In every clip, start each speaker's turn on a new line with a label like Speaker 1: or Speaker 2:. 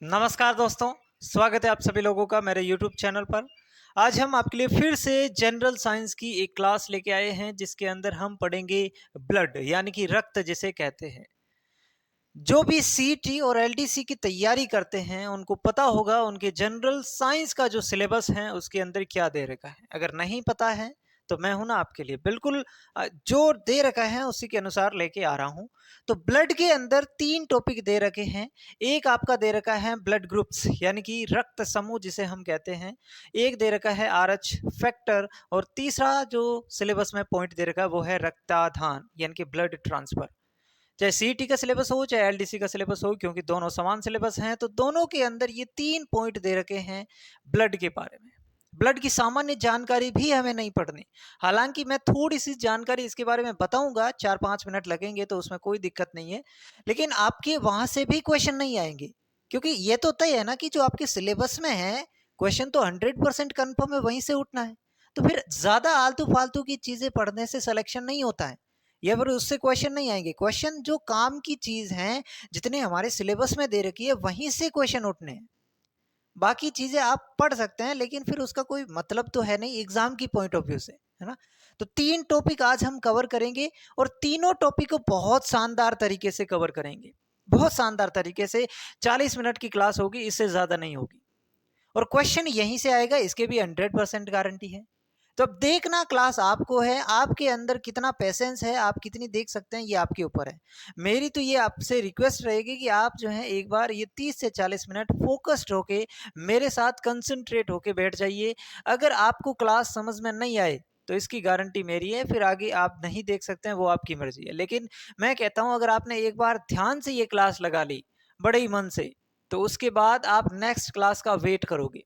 Speaker 1: नमस्कार दोस्तों, स्वागत है आप सभी लोगों का मेरे YouTube चैनल पर। आज हम आपके लिए फिर से जनरल साइंस की एक क्लास लेके आए हैं जिसके अंदर हम पढ़ेंगे ब्लड यानी कि रक्त जिसे कहते हैं। जो भी सीटी और एलडीसी की तैयारी करते हैं उनको पता होगा उनके जनरल साइंस का जो सिलेबस है उसके अंदर क्या दे रखा है। अगर नहीं पता है तो मैं हूं ना आपके लिए, बिल्कुल जो दे रखा है उसी के अनुसार लेके आ रहा हूं। तो ब्लड के अंदर 3 टॉपिक दे रखे हैं। एक आपका दे रखा है ब्लड ग्रुप्स यानी कि रक्त समूह जिसे हम कहते हैं। एक दे रखा है आरएच फैक्टर और तीसरा जो सिलेबस में पॉइंट दे रखा है वो है रक्ताधान यानी कि ब्लड ट्रांसफर। चाहे सीईटी का सिलेबस हो चाहे एलडीसी का सिलेबस हो, क्योंकि दोनों समान सिलेबस हैं, तो दोनों के अंदर ये 3 पॉइंट दे रखे हैं ब्लड के बारे में। ब्लड की सामान्य जानकारी भी हमें नहीं पढ़नी। हालांकि मैं थोड़ी सी जानकारी इसके बारे में बताऊंगा, 4-5 मिनट लगेंगे तो उसमें कोई दिक्कत नहीं है। लेकिन आपके वहां से भी क्वेश्चन नहीं आएंगे, क्योंकि ये तो तय है ना कि जो आपके सिलेबस में है क्वेश्चन तो 100% कन्फर्म है, वहीं से उठना है। तो फिर ज्यादा आलतू फालतू की चीजें पढ़ने से सिलेक्शन नहीं होता है, या फिर उससे क्वेश्चन नहीं आएंगे। क्वेश्चन जो काम की चीज है, जितने हमारे सिलेबस में दे रखी है वहीं से क्वेश्चन उठने हैं। बाकी चीजें आप पढ़ सकते हैं लेकिन फिर उसका कोई मतलब तो है नहीं एग्जाम की पॉइंट ऑफ व्यू से, है ना। तो 3 टॉपिक आज हम कवर करेंगे और तीनों टॉपिक को बहुत शानदार तरीके से कवर करेंगे, बहुत शानदार तरीके से। 40 मिनट की क्लास होगी, इससे ज्यादा नहीं होगी। और क्वेश्चन यहीं से आएगा, इसके भी 100% गारंटी है। तो अब देखना क्लास आपको है, आपके अंदर कितना पेशेंस है, आप कितनी देख सकते हैं, ये आपके ऊपर है। मेरी तो ये आपसे रिक्वेस्ट रहेगी कि आप जो है एक बार ये 30 से 40 मिनट फोकस्ड होके मेरे साथ कंसंट्रेट होके बैठ जाइए। अगर आपको क्लास समझ में नहीं आए तो इसकी गारंटी मेरी है, फिर आगे आप नहीं देख सकते हैं, वो आपकी मर्जी है। लेकिन मैं कहता हूं अगर आपने एक बार ध्यान से ये क्लास लगा ली बड़े ही मन से, तो उसके बाद आप नेक्स्ट क्लास का वेट करोगे,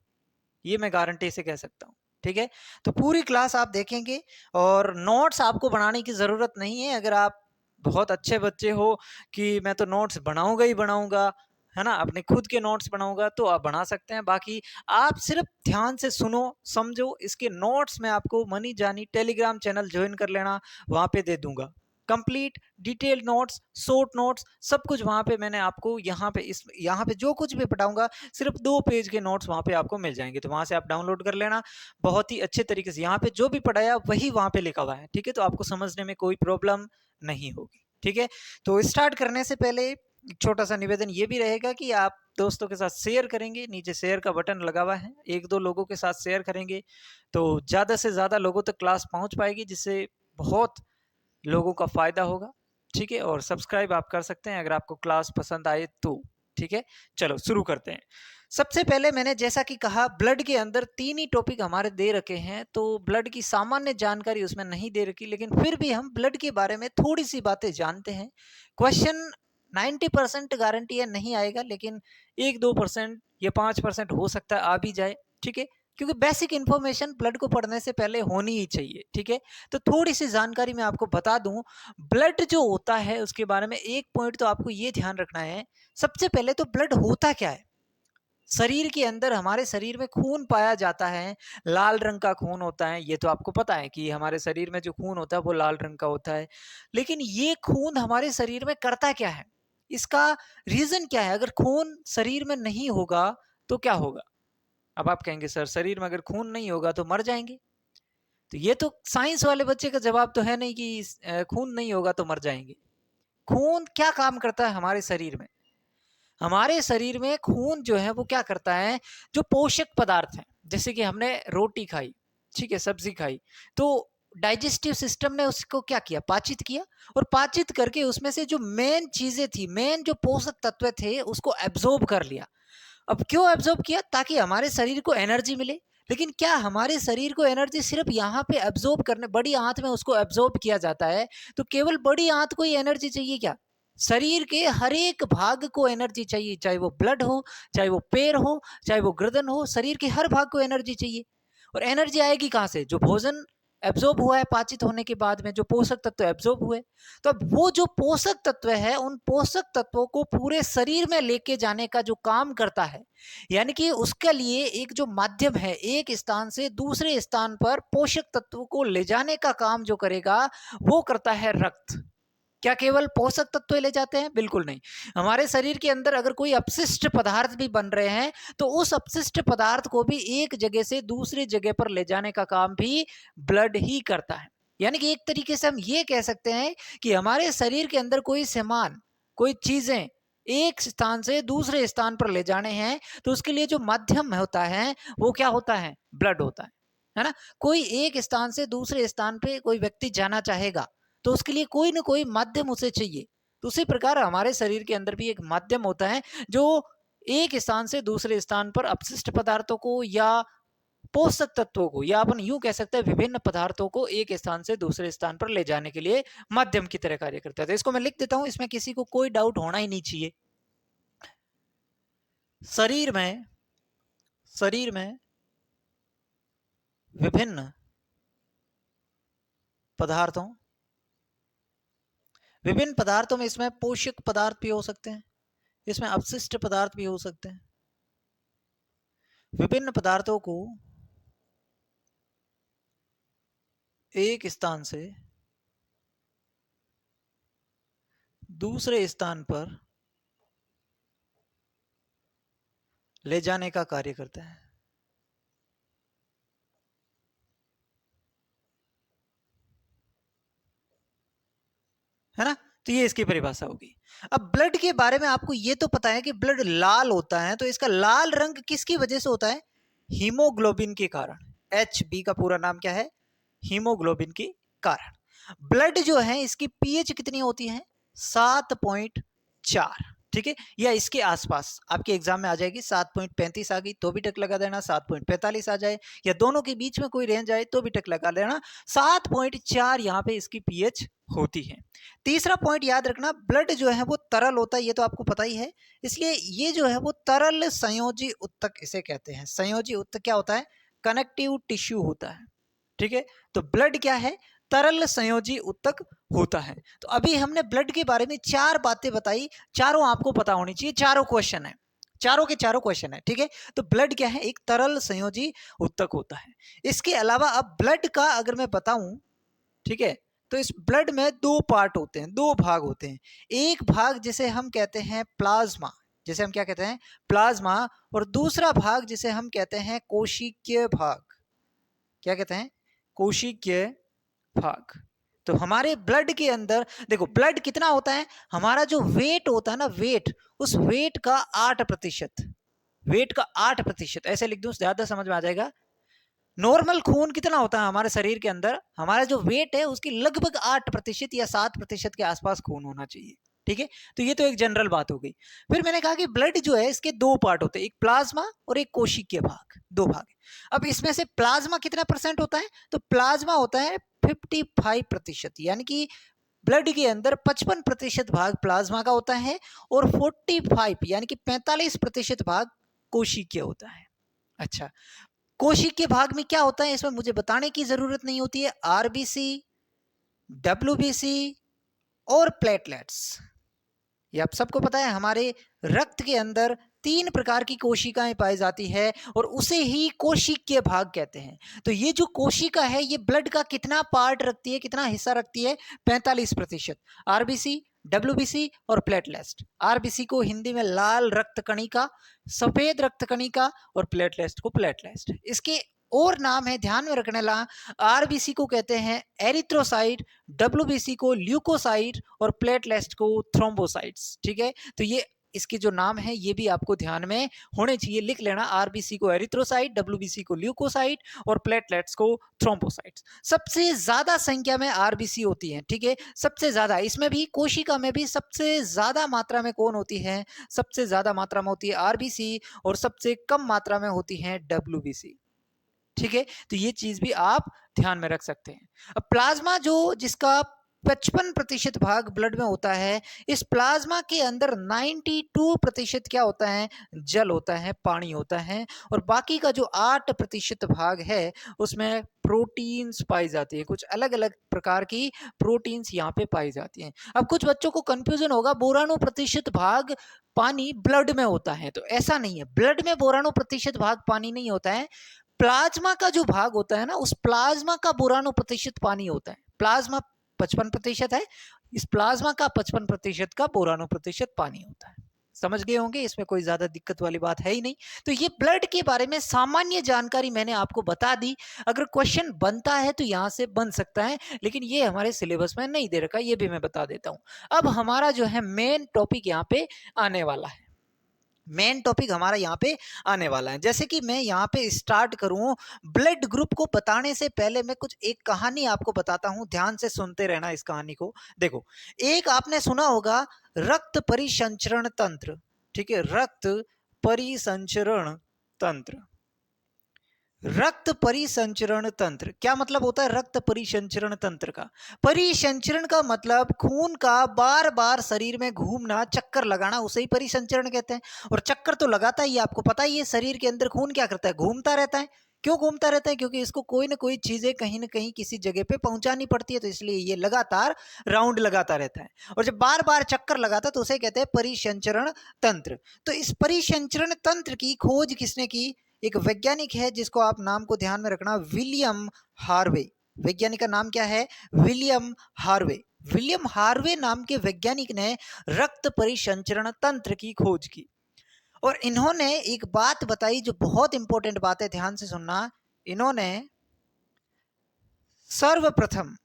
Speaker 1: ये मैं गारंटी से कह सकता हूँ। ठीक है, तो पूरी क्लास आप देखेंगे और नोट्स आपको बनाने की ज़रूरत नहीं है। अगर आप बहुत अच्छे बच्चे हो कि मैं तो नोट्स बनाऊंगा ही बनाऊंगा, है ना, अपने खुद के नोट्स बनाऊंगा, तो आप बना सकते हैं। बाकी आप सिर्फ ध्यान से सुनो समझो। इसके नोट्स में आपको मनी जानी टेलीग्राम चैनल ज्वाइन कर लेना, वहां पे दे दूंगा complete detail notes, short notes, सब कुछ वहां पे मैंने आपको यहाँ पे जो कुछ भी पढ़ाऊंगा सिर्फ 2 पेज के नोट्स वहां पे आपको मिल जाएंगे, तो वहां से आप डाउनलोड कर लेना। बहुत ही अच्छे तरीके से यहाँ पे जो भी पढ़ाया वही वहां पे लिखा हुआ है, ठीक है, तो आपको समझने में कोई प्रॉब्लम नहीं होगी। ठीक है, तो स्टार्ट करने से पहले एक छोटा सा निवेदन ये भी रहेगा कि आप दोस्तों के साथ शेयर करेंगे, नीचे शेयर का बटन लगा हुआ है, 1-2 लोगों के साथ शेयर करेंगे तो ज्यादा से ज्यादा लोगों तक क्लास पहुंच पाएगी, जिससे बहुत लोगों का फायदा होगा। ठीक है, और सब्सक्राइब आप कर सकते हैं अगर आपको क्लास पसंद आए तो। ठीक है, चलो शुरू करते हैं। सबसे पहले मैंने जैसा कि कहा ब्लड के अंदर 3 ही टॉपिक हमारे दे रखे हैं, तो ब्लड की सामान्य जानकारी उसमें नहीं दे रखी, लेकिन फिर भी हम ब्लड के बारे में थोड़ी सी बातें जानते हैं। क्वेश्चन 90% गारंटी है नहीं आएगा, लेकिन 1-2% या 5% हो सकता है आ भी जाए। ठीक है, क्योंकि बेसिक इन्फॉर्मेशन ब्लड को पढ़ने से पहले होनी ही चाहिए। ठीक है, तो थोड़ी सी जानकारी मैं आपको बता दूं। ब्लड जो होता है उसके बारे में एक पॉइंट तो आपको ये ध्यान रखना है। सबसे पहले तो ब्लड होता क्या है। शरीर के अंदर, हमारे शरीर में खून पाया जाता है, लाल रंग का खून होता है, ये तो आपको पता है कि हमारे शरीर में जो खून होता है वो लाल रंग का होता है। लेकिन ये खून हमारे शरीर में करता क्या है, इसका रीजन क्या है। अगर खून शरीर में नहीं होगा तो क्या होगा। अब आप कहेंगे सर शरीर में अगर खून नहीं होगा तो मर जाएंगे, तो ये तो साइंस वाले बच्चे का जवाब तो है नहीं कि खून नहीं होगा तो मर जाएंगे। खून क्या काम करता है हमारे शरीर में। हमारे शरीर में खून जो है वो क्या करता है, जो पोषक पदार्थ हैं, जैसे कि हमने रोटी खाई, ठीक है, सब्जी खाई, तो डाइजेस्टिव सिस्टम ने उसको क्या किया, पाचित किया, और पाचित करके उसमें से जो मेन चीजें थी, मेन जो पोषक तत्व थे उसको एब्जॉर्ब कर लिया। अब क्यों एब्जॉर्ब किया, ताकि हमारे शरीर को एनर्जी मिले। लेकिन क्या हमारे शरीर को एनर्जी सिर्फ यहाँ पे एब्जॉर्ब करने, बड़ी आंत में उसको एब्जॉर्ब किया जाता है, तो केवल बड़ी आंत को ही एनर्जी चाहिए क्या। शरीर के हर एक भाग को एनर्जी चाहिए, चाहे वो ब्लड हो, चाहे वो पैर हो, चाहे वो गर्दन हो, शरीर के हर भाग को एनर्जी चाहिए। और एनर्जी आएगी कहाँ से, जो भोजन एब्जॉर्ब हुआ है पाचित होने के बाद में, जो पोषक तत्व एब्जॉर्ब हुए। तो अब वो जो पोषक तत्व है, उन पोषक तत्वों को पूरे शरीर में लेके जाने का जो काम करता है, यानी कि उसके लिए एक जो माध्यम है, एक स्थान से दूसरे स्थान पर पोषक तत्व को ले जाने का काम जो करेगा वो करता है रक्त। क्या केवल पोषक तत्व ले जाते हैं? बिल्कुल नहीं। हमारे शरीर के अंदर अगर कोई अपशिष्ट पदार्थ भी बन रहे हैं तो उस अपशिष्ट पदार्थ को भी एक जगह से दूसरी जगह पर ले जाने का काम भी ब्लड ही करता है। यानी कि एक तरीके से हम ये कह सकते हैं कि हमारे शरीर के अंदर कोई सामान, कोई चीजें एक स्थान से दूसरे स्थान पर ले जाने हैं तो उसके लिए जो माध्यम होता है वो क्या होता है? ब्लड होता है ना? कोई एक स्थान से दूसरे स्थान पे कोई व्यक्ति जाना चाहेगा तो उसके लिए कोई ना कोई माध्यम उसे चाहिए। तो उसी प्रकार हमारे शरीर के अंदर भी एक माध्यम होता है जो एक स्थान से दूसरे स्थान पर अपशिष्ट पदार्थों को या पोषक तत्वों को या अपन यूं कह सकते हैं विभिन्न पदार्थों को एक स्थान से दूसरे स्थान पर ले जाने के लिए माध्यम की तरह कार्य करता है। तो इसको मैं लिख देता हूं, इसमें किसी को कोई डाउट होना ही नहीं चाहिए। शरीर में विभिन्न पदार्थों में इसमें पोषक पदार्थ भी हो सकते हैं, इसमें अपशिष्ट पदार्थ भी हो सकते हैं। विभिन्न पदार्थों को एक स्थान से दूसरे स्थान पर ले जाने का कार्य करता है ना? तो ये इसकी परिभाषा होगी। अब ब्लड के बारे में आपको ये तो पता है कि ब्लड लाल होता है, तो इसका लाल रंग किसकी वजह से होता है? हीमोग्लोबिन के कारण। HB का पूरा नाम क्या है? हीमोग्लोबिन के कारण। ब्लड जो है इसकी पीएच कितनी होती है? 7.4, ठीक है, या इसके आसपास आपके एग्जाम में आ जाएगी। 7.35 आ गई तो भी टक लगा देना, 7.45 आ जाए या दोनों के बीच में कोई रेंज आए तो भी टक लगा देना। 7.4 यहाँ पे इसकी पीएच होती है। तीसरा पॉइंट याद रखना, ब्लड जो है वो तरल होता है, ये तो आपको पता ही है, इसलिए ये जो है वो तरल संयोजी उत्तक इसे कहते हैं। संयोजी उत्तक क्या होता है? कनेक्टिव टिश्यू होता है, ठीक है। तो ब्लड क्या है? तरल संयोजी उत्तक होता है। तो अभी हमने ब्लड के बारे में 4 बातें बताई, चारों आपको पता होनी चाहिए, चारों क्वेश्चन है, चारों के चारों क्वेश्चन है, ठीक है। तो ब्लड क्या है? एक तरल संयोजी उत्तक होता है। इसके अलावा अब ब्लड का अगर मैं बताऊं, ठीक है, तो इस ब्लड में 2 पार्ट होते हैं, 2 भाग होते हैं। एक भाग जिसे हम कहते हैं प्लाज्मा, जिसे हम क्या कहते हैं? प्लाज्मा, और दूसरा भाग जिसे हम कहते हैं कोशिकीय भाग। क्या कहते हैं? कोशिकीय भाग। तो हमारे ब्लड के अंदर देखो, ब्लड कितना होता है? हमारा जो वेट होता है ना, वेट, उस वेट का 8%, वेट का 8%, ऐसे लिख दूं ज्यादा समझ में आ जाएगा। नॉर्मल खून कितना होता है हमारे शरीर के अंदर? हमारा जो वेट है उसकी लगभग 8% या 7% के आसपास खून होना चाहिए, ठीक है। तो ये तो एक जनरल बात हो गई। फिर मैंने कहा कि ब्लड जो है इसके 2 पार्ट होते हैं, एक प्लाज्मा और एक कोशिकीय भाग, 2 भाग। अब इसमें से प्लाज्मा कितना परसेंट होता है? तो प्लाज्मा होता है 55%, यानी कि ब्लड के अंदर 55% भाग प्लाज्मा का होता है और 45 यानी कि 45% भाग कोशिकीय होता है। अच्छा, कोशिकीय भाग में क्या होता है इसमें मुझे बताने की जरूरत नहीं होती है। आरबीसी, डब्ल्यूबीसी और प्लेटलेट्स, ये आप सबको पता है। हमारे रक्त के अंदर 3 प्रकार की कोशिकाएं पाई जाती है और उसे ही कोशिकीय भाग कहते हैं। तो ये जो कोशिका है ये ब्लड का कितना पार्ट रखती है, कितना हिस्सा रखती है? 45%। आरबीसी, डब्ल्यूबीसी और प्लेटलेट्स। आरबीसी को हिंदी में लाल रक्त कणिका, सफेद रक्त कणिका, और प्लेटलेट्स को प्लेटलेट्स। इसके और नाम है, ध्यान में रखने ला। आरबीसी को कहते हैं एरिथ्रोसाइट, डब्ल्यूबीसी को ल्यूकोसाइट और प्लेटलेट्स को थ्रोम्बोसाइट्स, ठीक है। तो ये इसके जो नाम है ये भी आपको ध्यान में होने चाहिए, लिख लेना। आरबीसी को एरिथ्रोसाइट, डब्ल्यूबीसी को ल्यूकोसाइट और प्लेटलेट्स को थ्रोम्बोसाइट्स। सबसे ज्यादा संख्या में आरबीसी होती है, ठीक है, सबसे ज्यादा। इसमें भी कोशिका में भी सबसे ज्यादा मात्रा में कौन होती है? सबसे ज्यादा मात्रा में होती है आरबीसी और सबसे कम मात्रा में होती है डब्ल्यूबीसी, ठीक है। तो ये चीज भी आप ध्यान में रख सकते हैं। अब प्लाज्मा जो जिसका 55% भाग ब्लड में होता है, इस प्लाज्मा के अंदर 92% क्या होता है? जल होता है, पानी होता है, और बाकी का जो 8% भाग है उसमें प्रोटीन्स पाई जाती है। कुछ अलग अलग प्रकार की प्रोटीन्स यहाँ पे पाई जाती हैं। अब कुछ बच्चों को कंफ्यूजन होगा, 92% भाग पानी ब्लड में होता है, तो ऐसा नहीं है। ब्लड में 92% भाग पानी नहीं होता है। प्लाज्मा का जो भाग होता है ना, उस प्लाज्मा का 92% पानी होता है। प्लाज्मा 55% है, इस प्लाज्मा का 55% का बोरानो प्रतिशत पानी होता है। समझ गए होंगे, इसमें कोई ज्यादा दिक्कत वाली बात है ही नहीं। तो ये ब्लड के बारे में सामान्य जानकारी मैंने आपको बता दी। अगर क्वेश्चन बनता है तो यहां से बन सकता है, लेकिन ये हमारे सिलेबस में नहीं दे रखा, ये भी मैं बता देता हूं। अब हमारा जो है मेन टॉपिक यहाँ पे आने वाला है। मेन टॉपिक हमारा यहाँ पे आने वाला है। जैसे कि मैं यहाँ पे स्टार्ट करूं, ब्लड ग्रुप को बताने से पहले मैं कुछ एक कहानी आपको बताता हूं, ध्यान से सुनते रहना इस कहानी को। देखो, एक आपने सुना होगा रक्त परिसंचरण तंत्र, ठीक है, रक्त परिसंचरण तंत्र। रक्त परिसंचरण तंत्र क्या मतलब होता है? रक्त परिसंचरण तंत्र का, परिसंचरण का मतलब खून का बार बार शरीर में घूमना, चक्कर लगाना, उसे ही परिसंचरण कहते हैं। और चक्कर तो लगाता ही, आपको पता ही है, शरीर के अंदर खून क्या करता है? घूमता रहता है। क्यों घूमता रहता है? क्योंकि इसको कोई ना कोई चीजें कहीं ना कहीं किसी जगह पे पहुंचानी पड़ती है, तो इसलिए ये लगातार राउंड लगाता रहता है। और जब बार बार चक्कर लगाता है तो उसे कहते हैं परिसंचरण तंत्र। तो इस परिसंचरण तंत्र की खोज किसने की? एक वैज्ञानिक है जिसको आप नाम को ध्यान में रखना, विलियम हार्वे। वैज्ञानिक का नाम क्या है? William Harvey. विलियम हार्वे नाम के वैज्ञानिक ने रक्त परिसंचरण तंत्र की खोज की, और इन्होंने एक बात बताई जो बहुत इंपॉर्टेंट बात है, ध्यान से सुनना। इन्होंने सर्वप्रथम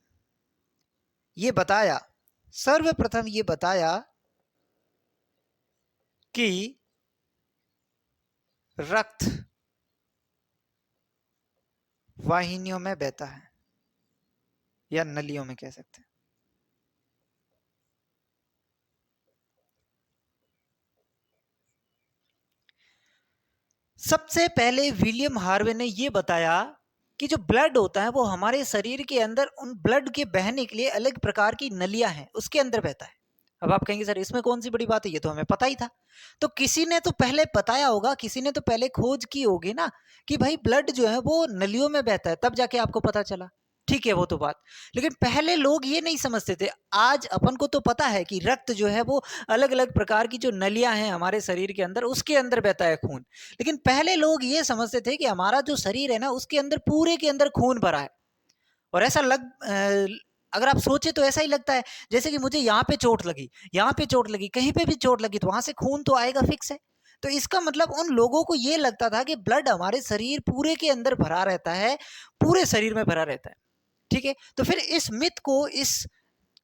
Speaker 1: ये बताया, सर्वप्रथम ये बताया कि रक्त वाहिनियों में बहता है, या नलियों में कह सकते हैं। सबसे पहले विलियम हार्वे ने यह बताया कि जो ब्लड होता है वो हमारे शरीर के अंदर, उन ब्लड के बहने के लिए अलग प्रकार की नलियां हैं, उसके अंदर बहता है। अब आप कहेंगे सर इसमें कौन सी बड़ी बात है, ये तो हमें पता ही था। तो किसी ने तो पहले बताया होगा, किसी ने तो पहले खोज की होगी ना कि भाई ब्लड जो है वो नलियों में बहता है, तब जाके आपको पता चला। ठीक है, वो तो बात, लेकिन पहले लोग ये नहीं समझते थे। आज अपन को तो पता है कि रक्त जो है वो अलग अलग प्रकार की जो नलियां हैं हमारे शरीर के अंदर, उसके अंदर बहता है खून। लेकिन पहले लोग ये समझते थे कि हमारा जो शरीर है ना, उसके अंदर पूरे के अंदर खून भरा है। और ऐसा अगर आप सोचे तो ऐसा ही लगता है जैसे कि मुझे यहाँ पे चोट लगी, यहाँ पे चोट लगी, कहीं पे भी चोट लगी तो वहां से खून तो आएगा, फिक्स है। तो इसका मतलब उन लोगों को ये लगता था कि ब्लड हमारे शरीर पूरे के अंदर भरा रहता है, पूरे शरीर में भरा रहता है। ठीक है, तो फिर इस मिथ को, इस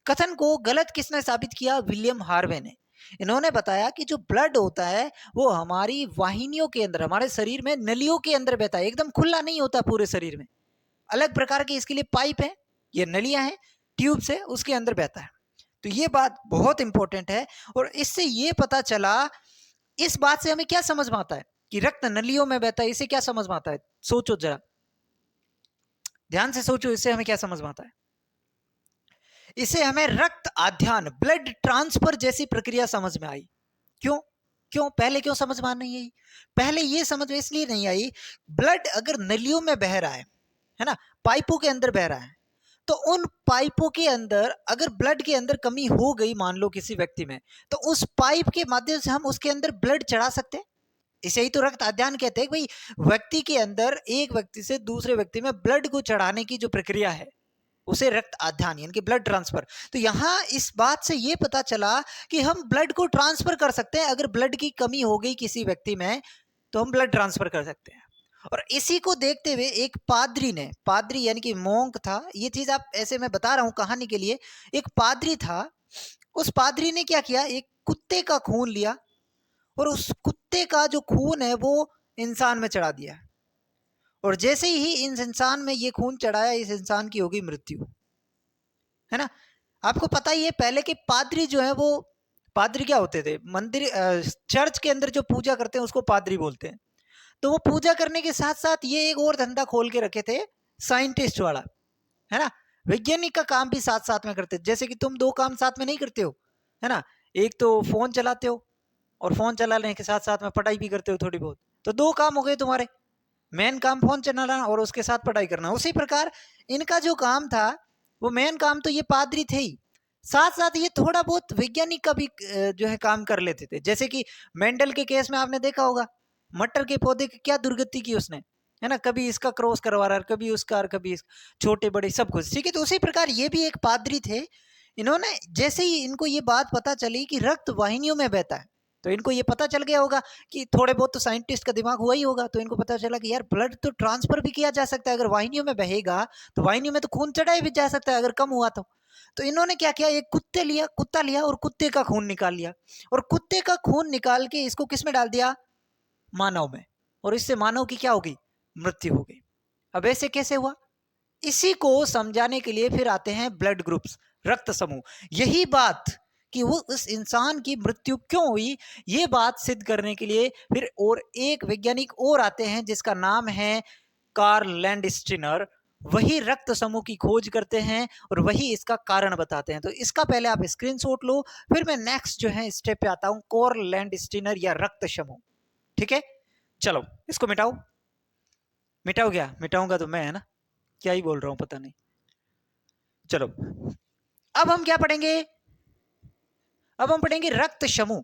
Speaker 1: कथन को गलत किसने साबित किया? विलियम हार्वे ने। इन्होंने बताया कि जो ब्लड होता है वो हमारी वाहिनियों के अंदर, हमारे शरीर में नलियों के अंदर बहता है, एकदम खुला नहीं होता पूरे शरीर में। अलग प्रकार की इसके लिए पाइप है, ये नलियां हैं, ट्यूब से उसके अंदर बहता है। तो ये बात बहुत इंपॉर्टेंट है। और इससे ये पता चला, इस बात से हमें क्या समझ में आता है कि रक्त नलियों में बहता है? इसे क्या समझ में आता है? सोचो जरा, ध्यान से सोचो, इससे हमें क्या समझ में आता है? इसे हमें रक्त आध्यान, ब्लड ट्रांसफर जैसी प्रक्रिया समझ में आई। क्यों? क्यों पहले क्यों समझ में नहीं आई? पहले ये समझ में इसलिए नहीं आई, ब्लड अगर नलियों में बह रहा है ना, पाइपों के अंदर बह रहा है, तो उन पाइपों के अंदर अगर ब्लड के अंदर कमी हो गई, मान लो किसी व्यक्ति में, तो उस पाइप के माध्यम से हम उसके अंदर ब्लड चढ़ा सकते हैं। इसे ही तो रक्त आध्यान कहते हैं। भाई, व्यक्ति के अंदर एक व्यक्ति से दूसरे व्यक्ति में ब्लड को चढ़ाने की जो प्रक्रिया है उसे रक्त आध्यान यानी कि ब्लड ट्रांसफर। तो यहां इस बात से यह पता चला कि हम ब्लड को ट्रांसफर कर सकते हैं। अगर ब्लड की कमी हो गई किसी व्यक्ति में तो हम ब्लड ट्रांसफर कर सकते हैं। और इसी को देखते हुए एक पादरी ने, पादरी यानी कि मोंक था, ये चीज आप ऐसे मैं बता रहा हूं कहानी के लिए। एक पादरी था, उस पादरी ने क्या किया, एक कुत्ते का खून लिया और उस कुत्ते का जो खून है वो इंसान में चढ़ा दिया। और जैसे ही इस इंसान में ये खून चढ़ाया, इस इंसान की होगी मृत्यु, है ना। आपको पता ही है पहले के पादरी जो है वो, पादरी क्या होते थे, मंदिर चर्च के अंदर जो पूजा करते हैं उसको पादरी बोलते हैं। तो वो पूजा करने के साथ साथ ये एक और धंधा खोल के रखे थे, साइंटिस्ट वाला, है ना। वैज्ञानिक का काम भी साथ साथ में करते, जैसे कि तुम दो काम साथ में नहीं करते हो, है ना। एक तो फोन चलाते हो और फोन चलाने के साथ साथ में पढ़ाई भी करते हो थोड़ी बहुत, तो दो काम हो गए तुम्हारे, मेन काम फोन चलाना और उसके साथ पढ़ाई करना। उसी प्रकार इनका जो काम था वो मेन काम तो ये पादरी थे ही, साथ साथ ये थोड़ा बहुत वैज्ञानिक का भी जो है काम कर लेते थे। जैसे कि मेंडल के केस में आपने देखा होगा, मटर के पौधे की क्या दुर्गति की उसने, है ना, कभी इसका क्रॉस करवा रहा है, कभी उसका, और कभी छोटे बड़े सब कुछ, ठीक है। तो उसी प्रकार ये भी एक पादरी थे। इन्होंने जैसे ही इनको ये बात पता चली कि रक्त वाहिनियों में बहता है, तो इनको ये पता चल गया होगा कि थोड़े बहुत तो साइंटिस्ट का दिमाग हुआ ही होगा, तो इनको पता चला कि यार ब्लड तो ट्रांसफर भी किया जा सकता है, अगर वाहिनियों में बहेगा तो वाहिनियों में तो खून चढ़ाया भी जा सकता है अगर कम हुआ तो इन्होंने क्या किया, एक कुत्ता लिया और कुत्ते का खून निकाल लिया, और कुत्ते का खून निकाल के इसको किस में डाल दिया, मानव में, और इससे मानव की क्या होगी, मृत्यु हो गई। अब ऐसे कैसे हुआ, इसी को समझाने के लिए फिर आते हैं ब्लड ग्रुप्स, रक्त समूह। यही बात कि वो उस इंसान की मृत्यु क्यों हुई, ये बात सिद्ध करने के लिए फिर और एक वैज्ञानिक और आते हैं जिसका नाम है कार्ल लैंडस्टीनर। वही रक्त समूह की खोज करते हैं और वही इसका कारण बताते हैं। तो इसका पहले आप स्क्रीनशॉट लो, फिर मैं नेक्स्ट जो है स्टेप पे आता हूं, कार्ल लैंडस्टीनर या रक्त समूह। ठीक है, चलो इसको मिटाओ। मिटाओ क्या, मिटाऊंगा तो मैं, है ना, क्या ही बोल रहा हूं पता नहीं। चलो अब हम क्या पढ़ेंगे, अब हम पढ़ेंगे रक्त समूह,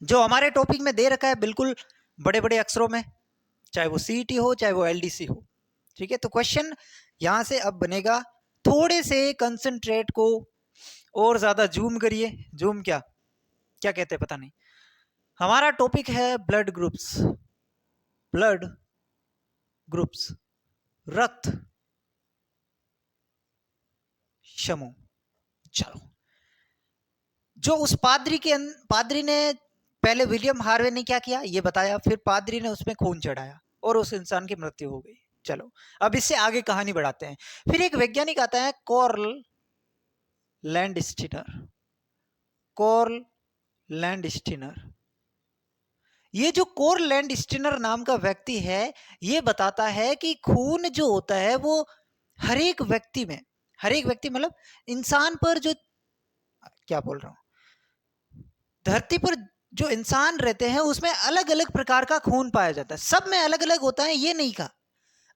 Speaker 1: जो हमारे टॉपिक में दे रखा है बिल्कुल बड़े बड़े अक्षरों में, चाहे वो सीईटी हो चाहे वो एलडीसी हो। ठीक है, तो क्वेश्चन यहां से अब बनेगा, थोड़े से कंसंट्रेट को और ज्यादा जूम करिए, जूम क्या क्या कहते हैं पता नहीं। हमारा टॉपिक है ब्लड ग्रुप्स, ब्लड ग्रुप्स, रक्त समूह। चलो, जो उस पादरी ने पहले विलियम हार्वे ने क्या किया ये बताया, फिर पादरी ने उसमें खून चढ़ाया और उस इंसान की मृत्यु हो गई। चलो अब इससे आगे कहानी बढ़ाते हैं। फिर एक वैज्ञानिक आता है कार्ल लैंडस्टीनर, कार्ल लैंडस्टीनर। ये जो कार्ल लैंडस्टीनर नाम का व्यक्ति है, ये बताता है कि खून जो होता है वो हर एक व्यक्ति में, हर एक व्यक्ति मतलब इंसान पर जो, क्या बोल रहा हूं, धरती पर जो इंसान रहते हैं उसमें अलग अलग प्रकार का खून पाया जाता है, सब में अलग अलग होता है ये नहीं कहा,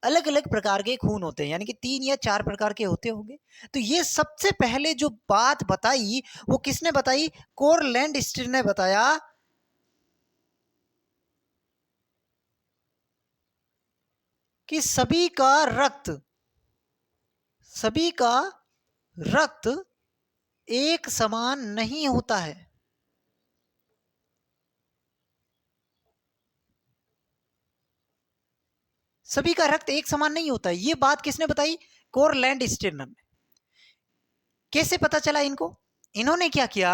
Speaker 1: अलग अलग प्रकार के खून होते हैं, यानी कि 3 या 4 प्रकार के होते होंगे। तो ये सबसे पहले जो बात बताई वो किसने बताई, कार्ल लैंडस्टीनर ने बताया कि सभी का रक्त एक समान नहीं होता है। सभी का रक्त एक समान नहीं होता है, ये बात किसने बताई, कार्ल लैंडस्टीनर ने। कैसे पता चला इनको, इन्होंने क्या किया,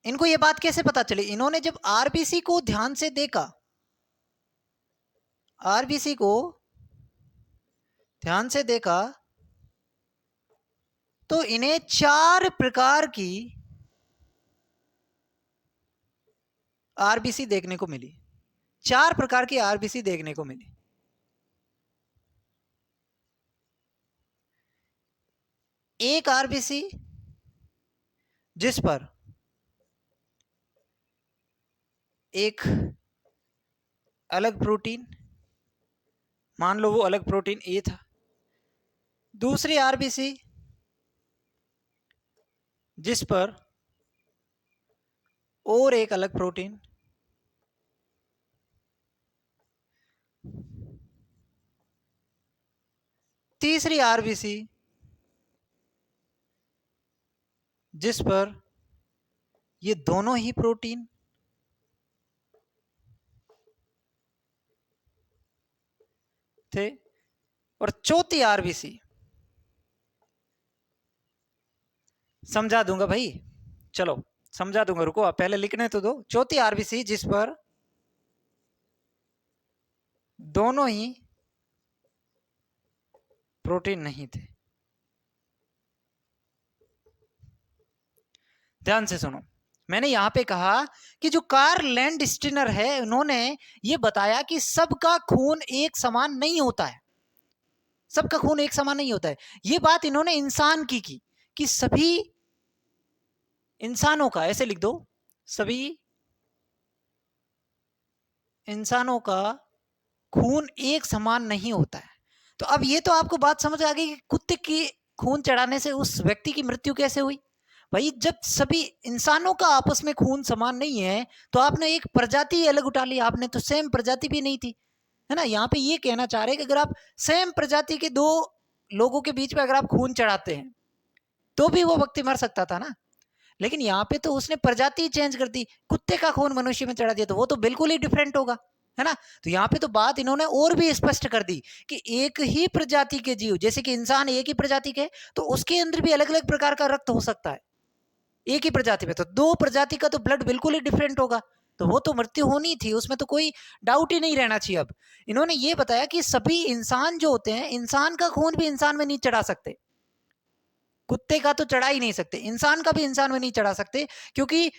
Speaker 1: इनको ये बात कैसे पता चली, इन्होंने जब आरबीसी को ध्यान से देखा, आरबीसी को ध्यान से देखा, तो इन्हें 4 प्रकार की आरबीसी देखने को मिली, 4 प्रकार की आरबीसी देखने को मिली। एक आरबीसी जिस पर एक अलग प्रोटीन, मान लो वो अलग प्रोटीन ए था, दूसरी आरबीसी जिस पर और एक अलग प्रोटीन, तीसरी आरबीसी जिस पर ये दोनों ही प्रोटीन थे, और चौथी आरबीसी, समझा दूंगा भाई, चलो समझा दूंगा, रुको आप पहले लिखने तो दो। चौथी आरबीसी जिस पर दोनों ही प्रोटीन नहीं थे। ध्यान से सुनो, मैंने यहां पे कहा कि जो कार्ल लैंडस्टीनर है उन्होंने ये बताया कि सबका खून एक समान नहीं होता है, सबका खून एक समान नहीं होता है। ये बात इन्होंने इंसान की कि सभी इंसानों का, ऐसे लिख दो, सभी इंसानों का खून एक समान नहीं होता है। तो अब ये तो आपको बात समझ आ गई कि कुत्ते की खून चढ़ाने से उस व्यक्ति की मृत्यु कैसे हुई, भाई जब सभी इंसानों का आपस में खून समान नहीं है तो आपने एक प्रजाति अलग उठा ली, आपने तो सेम प्रजाति भी नहीं थी, है ना। यहाँ पे ये कहना चाह रहे हैं कि अगर आप सेम प्रजाति के दो लोगों के बीच में अगर आप खून चढ़ाते हैं तो भी वो व्यक्ति मर सकता था ना। लेकिन यहाँ पे तो उसने प्रजाति चेंज कर दी, कुत्ते का खून मनुष्य में चढ़ा दिया तो वो तो बिल्कुल ही डिफरेंट होगा, है ना। तो यहाँ पे तो बात इन्होंने और भी स्पष्ट कर दी कि एक ही प्रजाति के जीव, जैसे कि इंसान एक ही प्रजाति के, तो उसके अंदर भी अलग अलग प्रकार का रक्त हो सकता है। एक ही प्रजाति में तो दो प्रजाति का तो ब्लड बिल्कुल ही डिफरेंट होगा, तो वो तो मृत्यु होनी थी, उसमें तो कोई डाउट ही नहीं रहना चाहिए। अब इन्होंने ये बताया कि सभी इंसान जो होते हैं, इंसान का खून भी इंसान में नहीं चढ़ा सकते, कुत्ते का तो चढ़ा ही नहीं सकते, इंसान का भी इंसान में नहीं चढ़ा सकते, क्योंकि